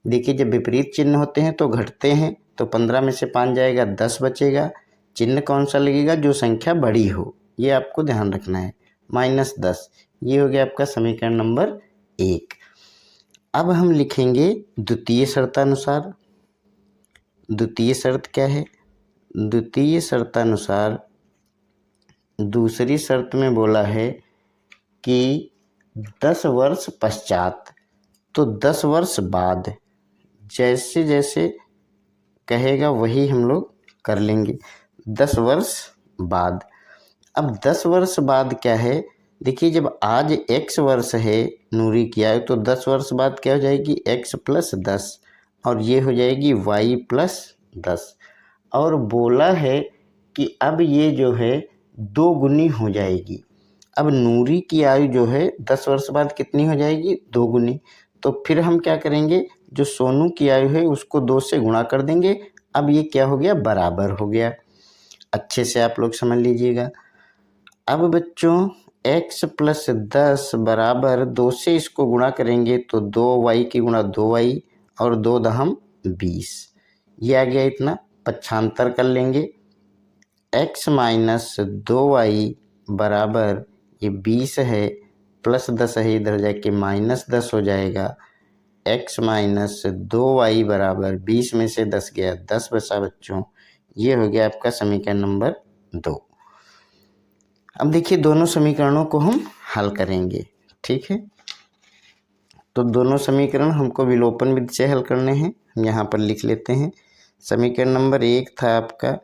देखिए जब विपरीत चिन्ह होते हैं तो घटते हैं, तो 15 में से 5 जाएगा 10 बचेगा। चिन्ह कौन सा लगेगा, जो संख्या बड़ी हो, ये आपको ध्यान रखना है, माइनस 10। ये हो गया आपका समीकरण नंबर 1। अब हम लिखेंगे द्वितीय शर्तानुसार। द्वितीय शर्त क्या है, द्वितीय शर्तानुसार दूसरी शर्त में बोला है कि 10 वर्ष पश्चात, तो 10 वर्ष बाद, जैसे जैसे कहेगा वही हम लोग कर लेंगे। 10 वर्ष बाद। अब 10 वर्ष बाद क्या है, देखिए जब आज x वर्ष है नूरी की आयु तो 10 वर्ष बाद क्या हो जाएगी x प्लस 10 और ये हो जाएगी y प्लस 10। और बोला है कि अब ये जो है 2 गुनी हो जाएगी। अब नूरी की आयु जो है 10 वर्ष बाद कितनी हो जाएगी, 2 गुनी। तो फिर हम क्या करेंगे, जो सोनू की आयु है उसको 2 से गुणा कर देंगे। अब ये क्या हो गया, बराबर हो गया। अच्छे से आप लोग समझ लीजिएगा। अब बच्चों x प्लस 10 बराबर 2 से इसको गुणा करेंगे तो 2y की गुणा 2y और 2 दहम 20। ये आ गया इतना, पक्षांतर कर लेंगे। x माइनस 2y बराबर ये 20 है, प्लस 10 है, इधर जाके माइनस 10 हो जाएगा। x माइनस 2y बराबर 20 में से 10 गया, 10 बचा बच्चों। ये हो गया आपका समीकरण नंबर 2। अब देखिए दोनों समीकरणों को हम हल करेंगे। ठीक है, तो दोनों समीकरण हमको विलोपन विधि से हल करने हैं। हम यहाँ पर लिख लेते हैं। समीकरण नंबर 1 था आपका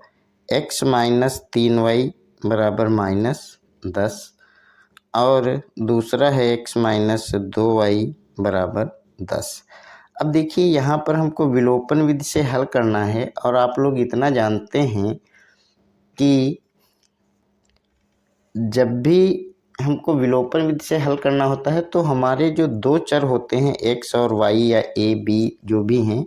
x माइनस 3y बराबर माइनस 10 और दूसरा है x माइनस 2y बराबर 10। अब देखिए यहाँ पर हमको विलोपन विधि से हल करना है और आप लोग इतना जानते हैं कि जब भी हमको विलोपन विधि से हल करना होता है तो हमारे जो दो चर होते हैं x और y या a b जो भी हैं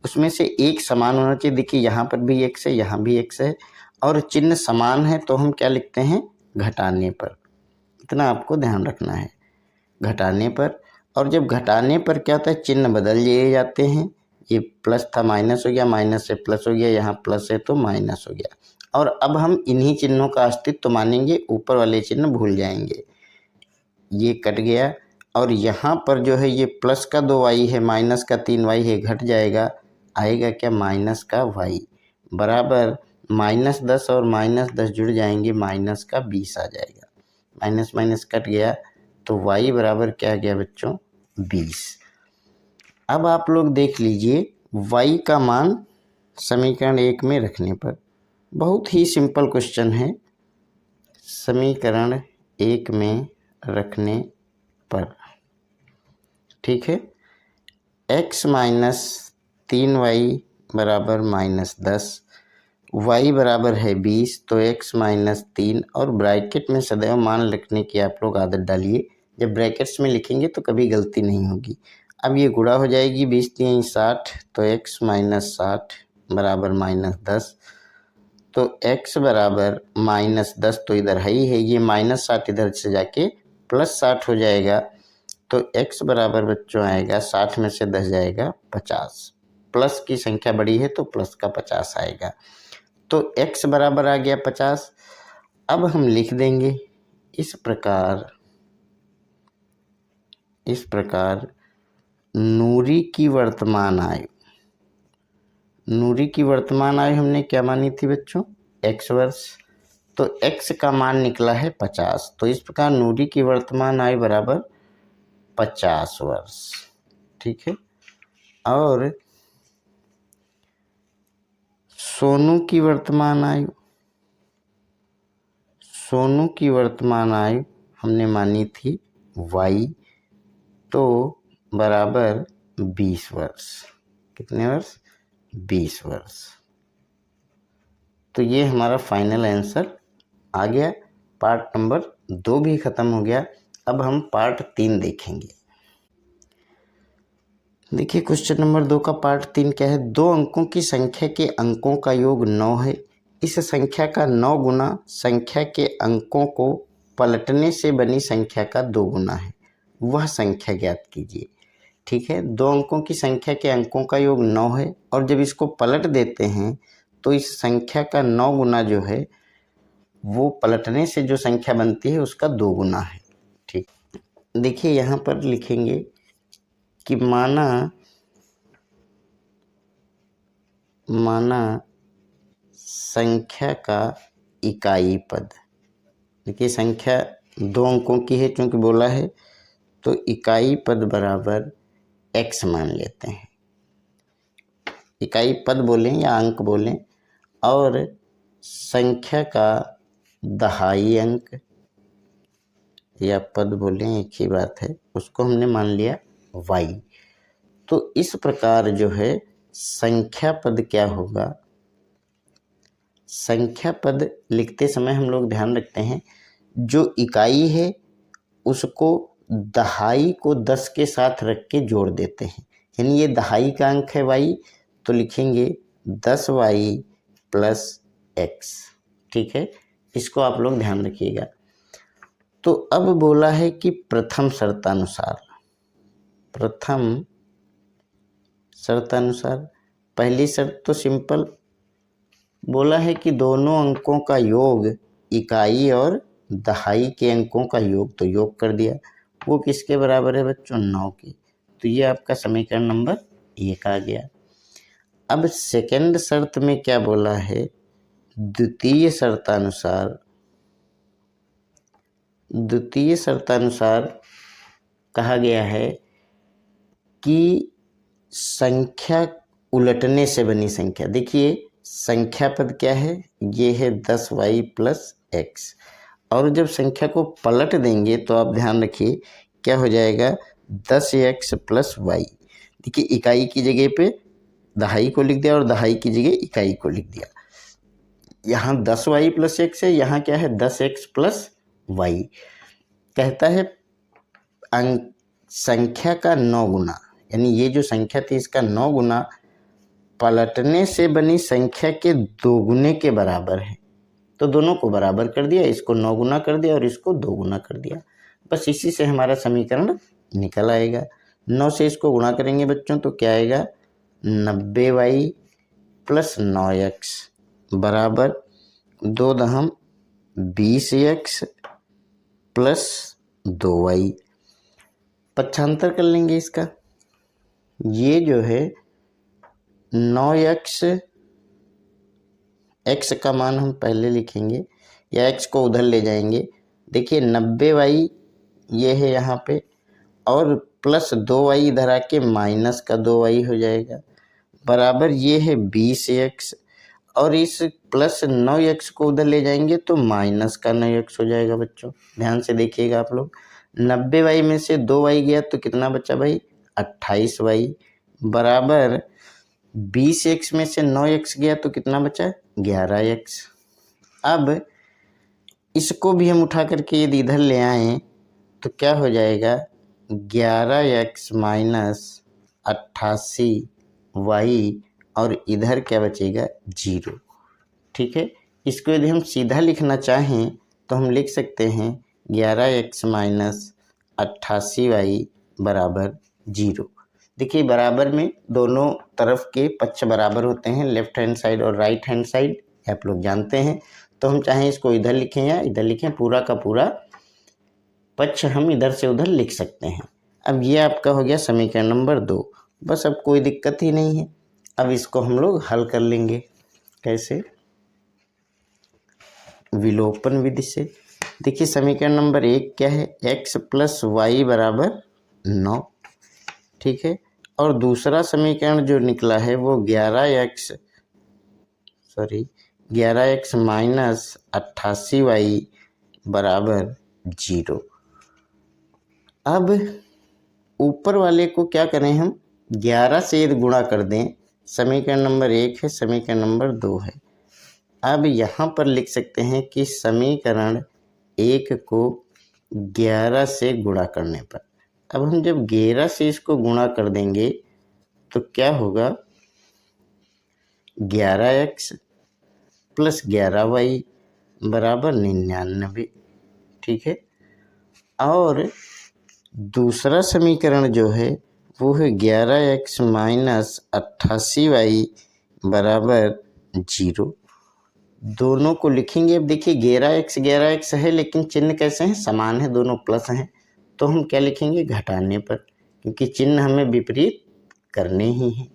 उसमें से एक समान होना चाहिए। देखिए यहाँ पर भी x है, यहाँ भी x है और चिन्ह समान है तो हम क्या लिखते हैं, घटाने पर। इतना आपको ध्यान रखना है, घटाने पर। और जब घटाने पर क्या होता है, चिन्ह बदल लिए जाते हैं। ये प्लस था माइनस हो गया, माइनस से प्लस हो गया, यहाँ प्लस है तो माइनस हो गया। और अब हम इन्हीं चिन्हों का अस्तित्व मानेंगे, ऊपर वाले चिन्ह भूल जाएंगे। ये कट गया और यहाँ पर जो है ये प्लस का 2y है, माइनस का 3y है, घट जाएगा। आएगा क्या, माइनस का y बराबर -10 और -10 जुड़ जाएंगे, माइनस का 20 आ जाएगा। माइनस माइनस कट गया तो y बराबर क्या आ गया बच्चों, 20। अब आप लोग देख लीजिए y का मान समीकरण 1 में रखने पर, बहुत ही सिंपल क्वेश्चन है। समीकरण 1 में रखने पर, ठीक है, x माइनस 3y बराबर -10, y बराबर है 20, तो x माइनस 3 और ब्रैकेट में सदैव मान रखने की आप लोग आदत डालिए। जब ब्रैकेट्स में लिखेंगे तो कभी गलती नहीं होगी। अब ये गुणा हो जाएगी, 20 3 60, तो x माइनस 60 बराबर -10, तो x बराबर -10 तो इधर है ही है, ये -60 इधर से जाके +60 हो जाएगा। तो x बराबर बच्चों आएगा, 60 में से 10 जाएगा 50। प्लस की संख्या बड़ी है तो प्लस का 50 आएगा। तो x बराबर आ गया 50। अब हम लिख देंगे इस प्रकार नूरी की वर्तमान आयु। नूरी की वर्तमान आयु हमने क्या मानी थी बच्चों, x वर्ष, तो x का मान निकला है 50। तो इस प्रकार नूरी की वर्तमान आयु बराबर 50 वर्ष, ठीक है। और सोनू की वर्तमान आयु हमने मानी थी y, तो बराबर 20 वर्ष। कितने वर्ष, 20 वर्ष। तो ये हमारा फाइनल आंसर आ गया। पार्ट नंबर 2 भी खत्म हो गया। अब हम पार्ट 3 देखेंगे। देखिए क्वेश्चन नंबर 2 का पार्ट 3 क्या है, 2 अंकों की संख्या के अंकों का योग 9 है। इस संख्या का 9 गुना संख्या के अंकों को पलटने से बनी संख्या का 2 गुना है, वह संख्या ज्ञात कीजिए। ठीक है, 2 अंकों की संख्या के अंकों का योग 9 है और जब इसको पलट देते हैं तो इस संख्या का 9 गुना जो है वो पलटने से जो संख्या बनती है उसका 2 गुना है। ठीक, देखिए यहाँ पर लिखेंगे कि माना संख्या का इकाई पद। देखिए संख्या 2 अंकों की है क्योंकि बोला है, तो इकाई पद बराबर x मान लेते हैं। इकाई पद बोलें या अंक बोलें, और संख्या का दहाई अंक या पद बोलें, एक ही बात है, उसको हमने मान लिया y। तो इस प्रकार जो है संख्या पद क्या होगा, संख्या पद लिखते समय हम लोग ध्यान रखते हैं जो इकाई है उसको दहाई को 10 के साथ रख के जोड़ देते हैं। यानी ये दहाई का अंक है y, तो लिखेंगे 10y प्लस x। ठीक है, इसको आप लोग ध्यान रखिएगा। तो अब बोला है कि प्रथम शर्तानुसार पहली शर्त तो सिंपल, बोला है कि दोनों अंकों का योग इकाई और दहाई के अंकों का योग, तो योग कर दिया। वो किसके बराबर है बच्चों, 9 की। तो ये आपका समीकरण नंबर 1 आ गया। अब सेकंड शर्त में क्या बोला है, द्वितीय शर्तानुसार कहा गया है कि संख्या उलटने से बनी संख्या। देखिए संख्या पद क्या है, ये है 10y प्लस x, और जब संख्या को पलट देंगे तो आप ध्यान रखिए क्या हो जाएगा, 10x प्लस y। देखिए इकाई की जगह पे दहाई को लिख दिया और दहाई की जगह इकाई को लिख दिया। यहाँ 10y प्लस x है, यहाँ क्या है 10x प्लस y। कहता है अंक संख्या का 9 गुना, यानी ये जो संख्या थी इसका 9 गुना पलटने से बनी संख्या के 2 गुने के बराबर है। तो दोनों को बराबर कर दिया, इसको 9 गुना कर दिया और इसको 2 गुना कर दिया। बस इसी से हमारा समीकरण निकल आएगा। 9 से इसको गुणा करेंगे बच्चों तो क्या आएगा, 90y प्लस 9x बराबर 2 दहम 20x प्लस 2y। पक्षांतर कर लेंगे इसका, ये जो है 9x, x का मान हम पहले लिखेंगे या x को उधर ले जाएंगे। देखिए 90y ये है यहाँ पे और प्लस 2y इधर आके माइनस का 2y हो जाएगा बराबर ये है 20x और इस प्लस 9x को उधर ले जाएंगे तो माइनस का 9x हो जाएगा। बच्चों ध्यान से देखिएगा आप लोग, 90y में से 2y गया तो कितना बचा भाई, 28y बराबर 20x में से 9x गया तो कितना बचा, 11x। अब इसको भी हम उठा करके यदि इधर ले आएँ तो क्या हो जाएगा, 11x माइनस 88y और इधर क्या बचेगा, 0। ठीक है, इसको यदि हम सीधा लिखना चाहें तो हम लिख सकते हैं 11x माइनस 88y बराबर 0। देखिए बराबर में दोनों तरफ के पक्ष बराबर होते हैं, लेफ्ट हैंड साइड और राइट हैंड साइड, आप लोग जानते हैं। तो हम चाहें इसको इधर लिखें या इधर लिखें, पूरा का पूरा पक्ष हम इधर से उधर लिख सकते हैं। अब ये आपका हो गया समीकरण नंबर 2। बस अब कोई दिक्कत ही नहीं है। अब इसको हम लोग हल कर लेंगे, कैसे, विलोपन विधि से। देखिए समीकरण नंबर 1 क्या है, x प्लस वाई बराबर 9। ठीक है, और दूसरा समीकरण जो निकला है वो 11x माइनस 88y बराबर 0। अब ऊपर वाले को क्या करें, हम 11 से यदि गुणा कर दें, समीकरण नंबर 1 है, समीकरण नंबर 2 है। अब यहाँ पर लिख सकते हैं कि समीकरण 1 को 11 से गुणा करने पर, अब हम जब 11 से इसको गुणा कर देंगे तो क्या होगा, 11x प्लस 11y बराबर 99। ठीक है, और दूसरा समीकरण जो है वो है 11x माइनस 88y बराबर 0। दोनों को लिखेंगे। अब देखिए 11x है लेकिन चिन्ह कैसे हैं, समान है, दोनों प्लस हैं। तो हम क्या लिखेंगे, घटाने पर, क्योंकि चिन्ह हमें विपरीत करने ही हैं।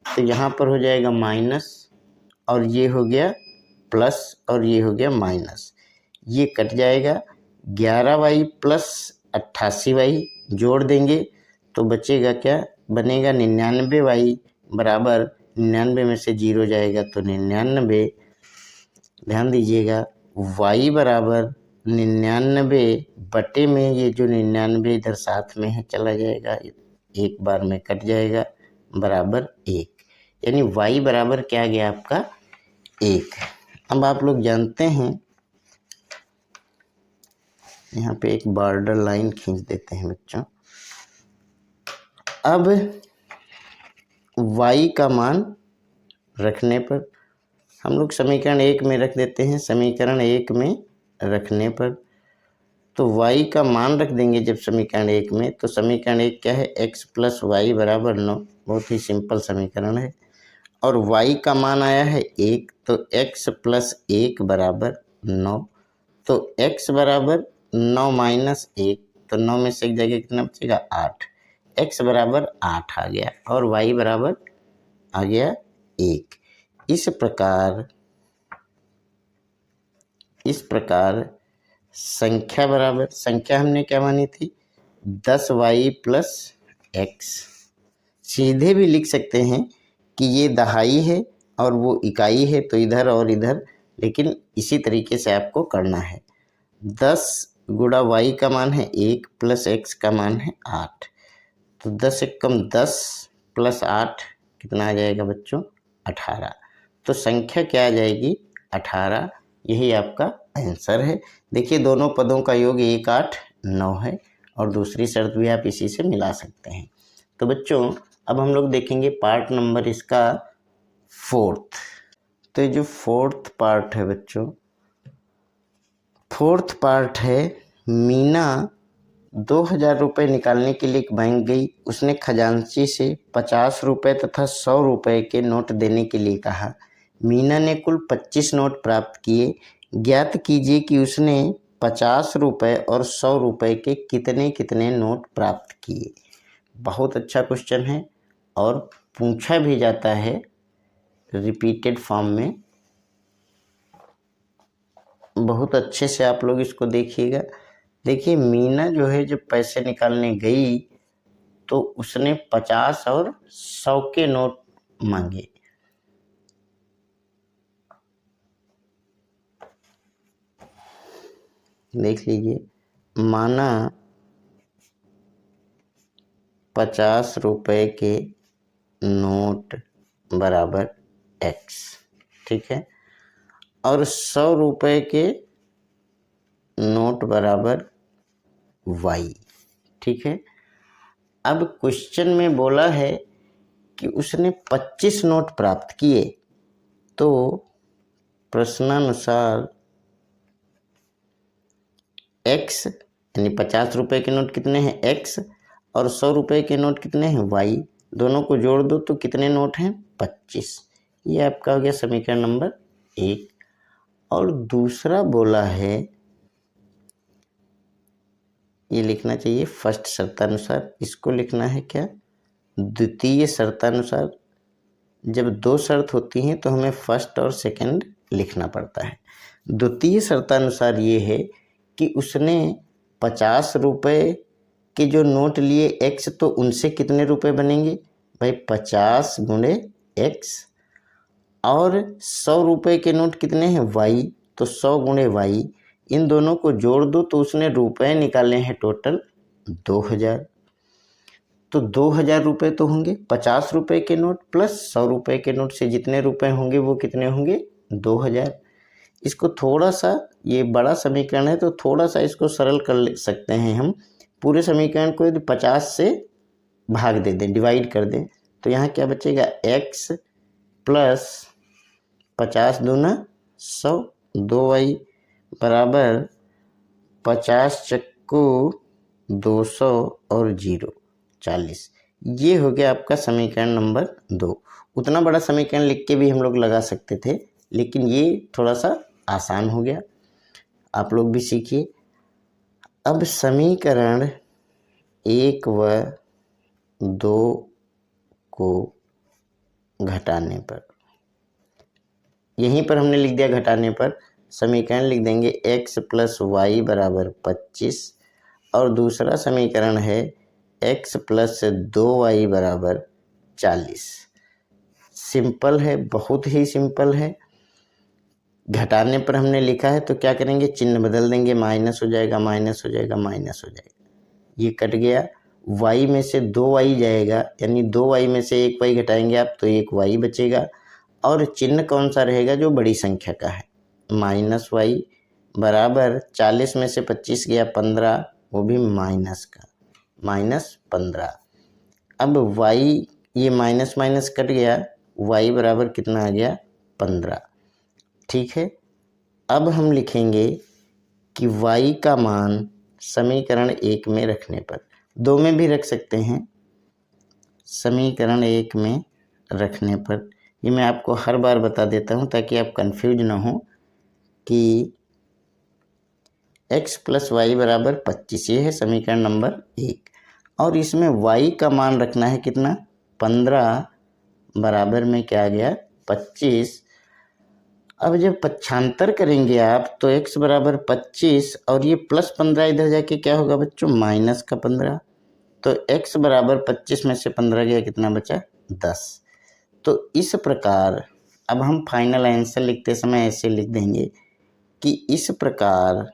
तो यहाँ पर हो जाएगा माइनस और ये हो गया प्लस और ये हो गया माइनस, ये कट जाएगा। 11y प्लस 88y जोड़ देंगे तो बचेगा क्या, बनेगा 99y बराबर 99 में से 0 जाएगा तो 99। ध्यान दीजिएगा y बराबर 99 बटे में ये जो 99 इधर साथ में है चला जाएगा, एक बार में कट जाएगा, बराबर 1। यानी y बराबर क्या गया आपका, 1। अब आप लोग जानते हैं, यहाँ पे एक बॉर्डर लाइन खींच देते हैं बच्चों। अब y का मान रखने पर हम लोग समीकरण 1 में रख देते हैं, समीकरण 1 में रखने पर तो y का मान रख देंगे जब समीकरण 1 में, तो समीकरण 1 क्या है, x प्लस वाई बराबर 9। बहुत ही सिंपल समीकरण है। और y का मान आया है 1, तो x प्लस 1 बराबर 9। तो x बराबर 9 माइनस 1, तो 9 में से एक जगह कितना बचेगा, 8। x बराबर 8 आ गया और y बराबर आ गया 1। इस प्रकार संख्या बराबर, संख्या हमने क्या मानी थी, 10y प्लस x। सीधे भी लिख सकते हैं कि ये दहाई है और वो इकाई है, तो इधर और इधर, लेकिन इसी तरीके से आपको करना है। 10 गुणा y का मान है 1 प्लस x का मान है 8, तो 10 से कम 10 प्लस 8 कितना आ जाएगा बच्चों, 18। तो संख्या क्या आ जाएगी, 18। यही आपका आंसर है। देखिए दोनों पदों का योग 1 8 9 है, और दूसरी शर्त भी आप इसी से मिला सकते हैं। तो बच्चों अब हम लोग देखेंगे पार्ट नंबर इसका 4th। तो ये जो 4th पार्ट है बच्चों, 4th पार्ट है, मीना 2000 रुपये निकालने के लिए एक बैंक गई। उसने खजांची से 50 रुपये तथा 100 रुपये के नोट देने के लिए कहा। मीना ने कुल 25 नोट प्राप्त किए। ज्ञात कीजिए कि उसने 50 रुपये और 100 रुपये के कितने कितने नोट प्राप्त किए। बहुत अच्छा क्वेश्चन है और पूछा भी जाता है रिपीटेड फॉर्म में। बहुत अच्छे से आप लोग इसको देखिएगा। देखिए मीना जो है जब पैसे निकालने गई तो उसने 50 और 100 के नोट मांगे। देख लीजिए, माना 50 रुपये के नोट बराबर x, ठीक है, और 100 रुपये के नोट बराबर y, ठीक है। अब क्वेश्चन में बोला है कि उसने 25 नोट प्राप्त किए, तो प्रश्नानुसार x यानी 50 रुपये के नोट कितने हैं x, और 100 रुपये के नोट कितने हैं y, दोनों को जोड़ दो तो कितने नोट हैं 25। ये आपका हो गया समीकरण नंबर 1। और दूसरा बोला है, ये लिखना चाहिए फर्स्ट शर्तानुसार, इसको लिखना है क्या, द्वितीय शर्तानुसार। जब दो शर्त होती हैं तो हमें फर्स्ट और सेकंड लिखना पड़ता है। द्वितीय शर्तानुसार ये है कि उसने 50 रुपये के जो नोट लिए x, तो उनसे कितने रुपए बनेंगे भाई 50 गुणे x, और 100 रुपये के नोट कितने हैं y, तो 100 गुणे y, इन दोनों को जोड़ दो तो उसने रुपए निकाले हैं टोटल 2000। तो 2000 रुपये तो होंगे 50 रुपये के नोट प्लस 100 रुपये के नोट से जितने रुपए होंगे वो कितने होंगे 2000। इसको थोड़ा सा, ये बड़ा समीकरण है तो थोड़ा सा इसको सरल कर सकते हैं हम। पूरे समीकरण को यदि 50 से भाग दे दें, डिवाइड कर दें, तो यहाँ क्या बचेगा x प्लस 50 दूना 100, 2y बराबर 50 चक्कू 200 और 0 40। ये हो गया आपका समीकरण नंबर 2। उतना बड़ा समीकरण लिख के भी हम लोग लगा सकते थे, लेकिन ये थोड़ा सा आसान हो गया, आप लोग भी सीखिए। अब समीकरण 1 व 2 को घटाने पर, यहीं पर हमने लिख दिया घटाने पर, समीकरण लिख देंगे x प्लस वाई बराबर 25, और दूसरा समीकरण है x प्लस 2y बराबर 40। सिंपल है, बहुत ही सिंपल है। घटाने पर हमने लिखा है तो क्या करेंगे, चिन्ह बदल देंगे, माइनस हो जाएगा, माइनस हो जाएगा, माइनस हो जाएगा, ये कट गया। y में से 2y जाएगा, यानी 2y में से 1y घटाएंगे आप तो 1y बचेगा, और चिन्ह कौन सा रहेगा जो बड़ी संख्या का है, माइनस y बराबर 40 में से 25 गया 15, वो भी माइनस का, माइनस 15। अब y, ये माइनस माइनस कट गया, y बराबर कितना आ गया 15, ठीक है। अब हम लिखेंगे कि y का मान समीकरण 1 में रखने पर, 2 में भी रख सकते हैं, समीकरण 1 में रखने पर, ये मैं आपको हर बार बता देता हूँ ताकि आप कंफ्यूज ना हो, कि x प्लस वाई बराबर 25, ये है समीकरण नंबर 1, और इसमें y का मान रखना है कितना 15 बराबर में क्या आ गया 25। अब जब पक्षांतर करेंगे आप तो x बराबर 25 और ये प्लस 15 इधर जाके क्या होगा बच्चों माइनस का 15, तो x बराबर 25 में से 15 गया, कितना बचा 10। तो इस प्रकार अब हम फाइनल आंसर लिखते समय ऐसे लिख देंगे कि इस प्रकार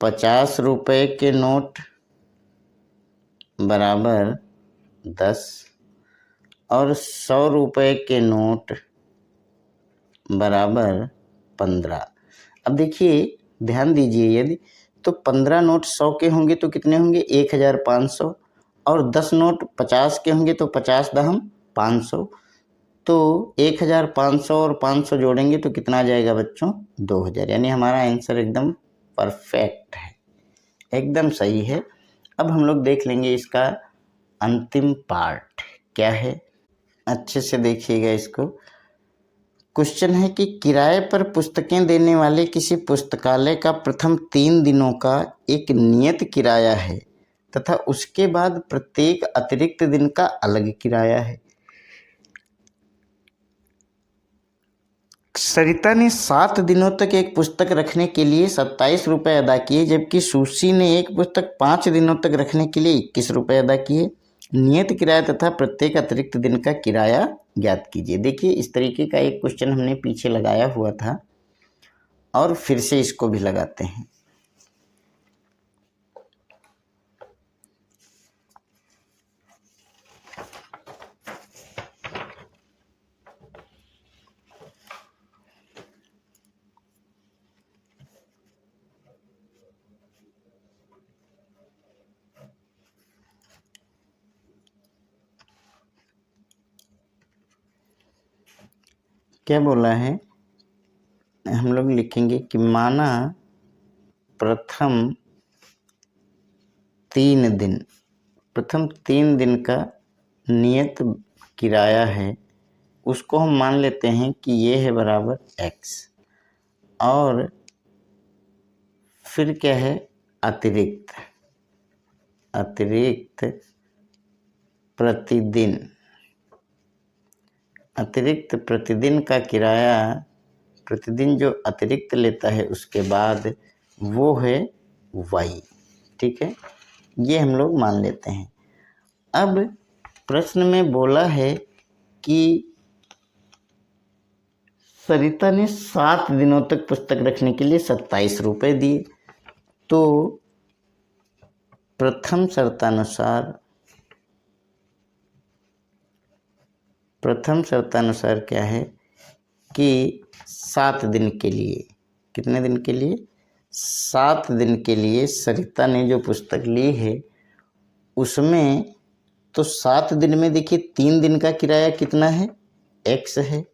50 रुपये के नोट बराबर 10 और 100 रुपये के नोट बराबर 15। अब देखिए ध्यान दीजिए, यदि तो 15 नोट 100 के होंगे तो कितने होंगे 1500, और 10 नोट 50 के होंगे तो 50 दहम 500, तो 1500 और 500 जोड़ेंगे तो कितना आ जाएगा बच्चों 2000। यानी हमारा आंसर एकदम परफेक्ट है, एकदम सही है। अब हम लोग देख लेंगे इसका अंतिम पार्ट क्या है, अच्छे से देखिएगा इसको। क्वेश्चन है कि किराए पर पुस्तकें देने वाले किसी पुस्तकालय का प्रथम 3 दिनों का एक नियत किराया है तथा उसके बाद प्रत्येक अतिरिक्त दिन का अलग किराया है। सरिता ने 7 दिनों तक एक पुस्तक रखने के लिए 27 रुपये अदा किए, जबकि सुशी ने एक पुस्तक 5 दिनों तक रखने के लिए 21 रुपये अदा किए। नियत किराया तथा प्रत्येक अतिरिक्त दिन का किराया ज्ञात कीजिए। देखिए इस तरीके का एक क्वेश्चन हमने पीछे लगाया हुआ था और फिर से इसको भी लगाते हैं। क्या बोला है, हम लोग लिखेंगे कि माना प्रथम 3 दिन का नियत किराया है, उसको हम मान लेते हैं कि ये है बराबर x, और फिर क्या है अतिरिक्त प्रतिदिन का किराया, प्रतिदिन जो अतिरिक्त लेता है उसके बाद वो है y। ठीक है, ये हम लोग मान लेते हैं। अब प्रश्न में बोला है कि सरिता ने 7 दिनों तक पुस्तक रखने के लिए 27 रुपये दिए, तो प्रथम शर्तानुसार क्या है कि 7 दिन के लिए, कितने दिन के लिए 7 दिन के लिए सरिता ने जो पुस्तक ली है उसमें, तो 7 दिन में देखिए 3 दिन का किराया कितना है x है,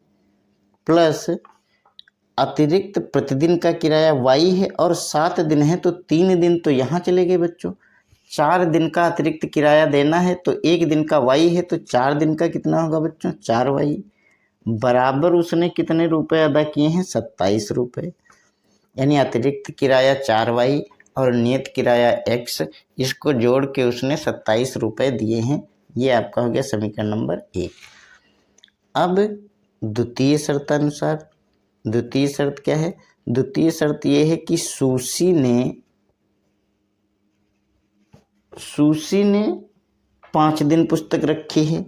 प्लस अतिरिक्त प्रतिदिन का किराया y है, और 7 दिन है तो 3 दिन तो यहाँ चले गए बच्चों। 4 दिन का अतिरिक्त किराया देना है तो 1 दिन का y है, तो 4 दिन का कितना होगा बच्चों 4y, बराबर उसने कितने रुपए अदा किए हैं 27 रुपये। यानी अतिरिक्त किराया 4y और नियत किराया x, इसको जोड़ के उसने 27 रुपये दिए हैं। ये आपका हो गया समीकरण नंबर 1। अब द्वितीय शर्त क्या है, द्वितीय शर्त ये है कि सुशी ने 5 दिन पुस्तक रखी है,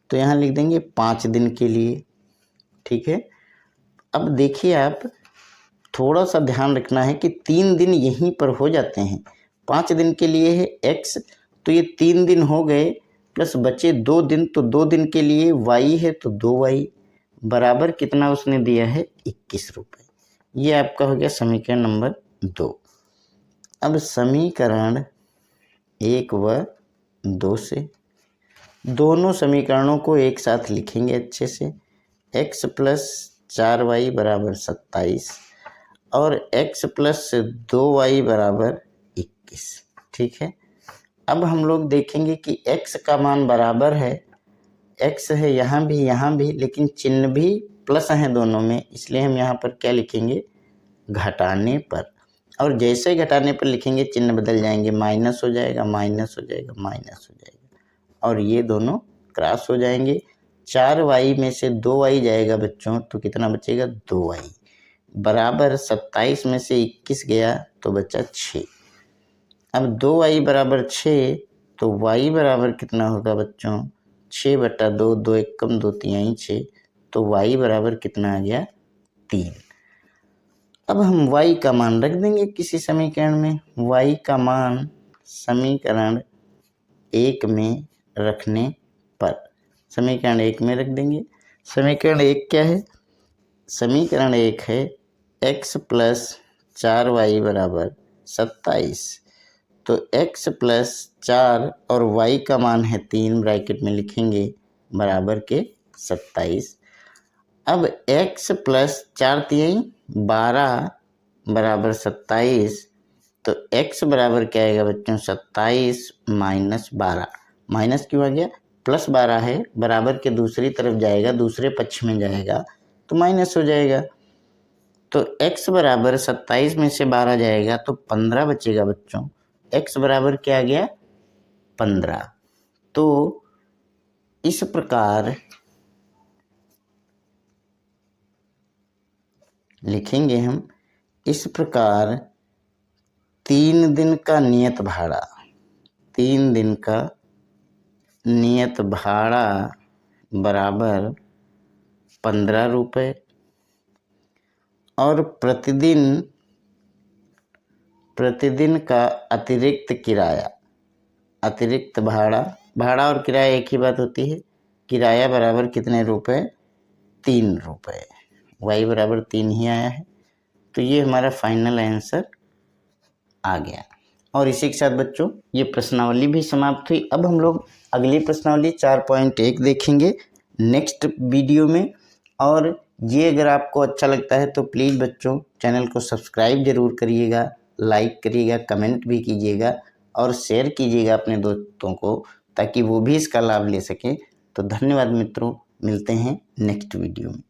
तो यहाँ लिख देंगे 5 दिन के लिए। ठीक है, अब देखिए आप थोड़ा सा ध्यान रखना है कि 3 दिन यहीं पर हो जाते हैं। 5 दिन के लिए है x, तो ये 3 दिन हो गए, प्लस बचे 2 दिन, तो 2 दिन के लिए y है तो 2y, बराबर कितना उसने दिया है 21 रुपये। ये आपका हो गया समीकरण नंबर 2। अब समीकरण 1 व 2 से दोनों समीकरणों को एक साथ लिखेंगे अच्छे से। x प्लस 4y बराबर 27 और x प्लस 2y बराबर 21। ठीक है, अब हम लोग देखेंगे कि x का मान बराबर है, x है यहाँ भी, लेकिन चिन्ह भी प्लस है दोनों में, इसलिए हम यहाँ पर क्या लिखेंगे घटाने पर, और जैसे घटाने पर लिखेंगे चिन्ह बदल जाएंगे, माइनस हो जाएगा, और ये दोनों क्रॉस हो जाएंगे। 4y में से 2y जाएगा बच्चों, तो कितना बचेगा 2y, बराबर 27 में से 21 गया तो बचा 6। अब 2y बराबर 6, तो y बराबर कितना होगा बच्चों 6/2, 2 1 कम 2 3 6, तो y बराबर कितना आ गया 3। अब हम y का मान रख देंगे किसी समीकरण में। y का मान समीकरण 1 में रखने पर, समीकरण 1 में रख देंगे। समीकरण 1 क्या है, समीकरण 1 है x प्लस 4y बराबर 27। तो x प्लस 4 और y का मान है 3, ब्रैकेट में लिखेंगे बराबर के 27। अब x प्लस 4 3 12 बराबर 27। तो x बराबर क्या आएगा बच्चों, 27 माइनस 12। माइनस क्यों आ गया, प्लस 12 है, बराबर के दूसरी तरफ जाएगा, दूसरे पक्ष में जाएगा तो माइनस हो जाएगा। तो x बराबर 27 में से 12 जाएगा तो 15 बचेगा बच्चों। x बराबर क्या आ गया, 15। तो इस प्रकार लिखेंगे हम, इस प्रकार 3 दिन का नियत भाड़ा, 3 दिन का नियत भाड़ा बराबर 15 रुपये और प्रतिदिन का अतिरिक्त किराया, अतिरिक्त भाड़ा और किराया एक ही बात होती है। किराया बराबर कितने रुपए, 3 रुपये। y बराबर 3 ही आया है। तो ये हमारा फाइनल आंसर आ गया। और इसी के साथ बच्चों ये प्रश्नावली भी समाप्त हुई। अब हम लोग अगली प्रश्नावली 4.1 देखेंगे नेक्स्ट वीडियो में। और ये अगर आपको अच्छा लगता है तो प्लीज़ बच्चों चैनल को सब्सक्राइब ज़रूर करिएगा, लाइक करिएगा, कमेंट भी कीजिएगा और शेयर कीजिएगा अपने दोस्तों को, ताकि वो भी इसका लाभ ले सकें। तो धन्यवाद मित्रों, मिलते हैं नेक्स्ट वीडियो में।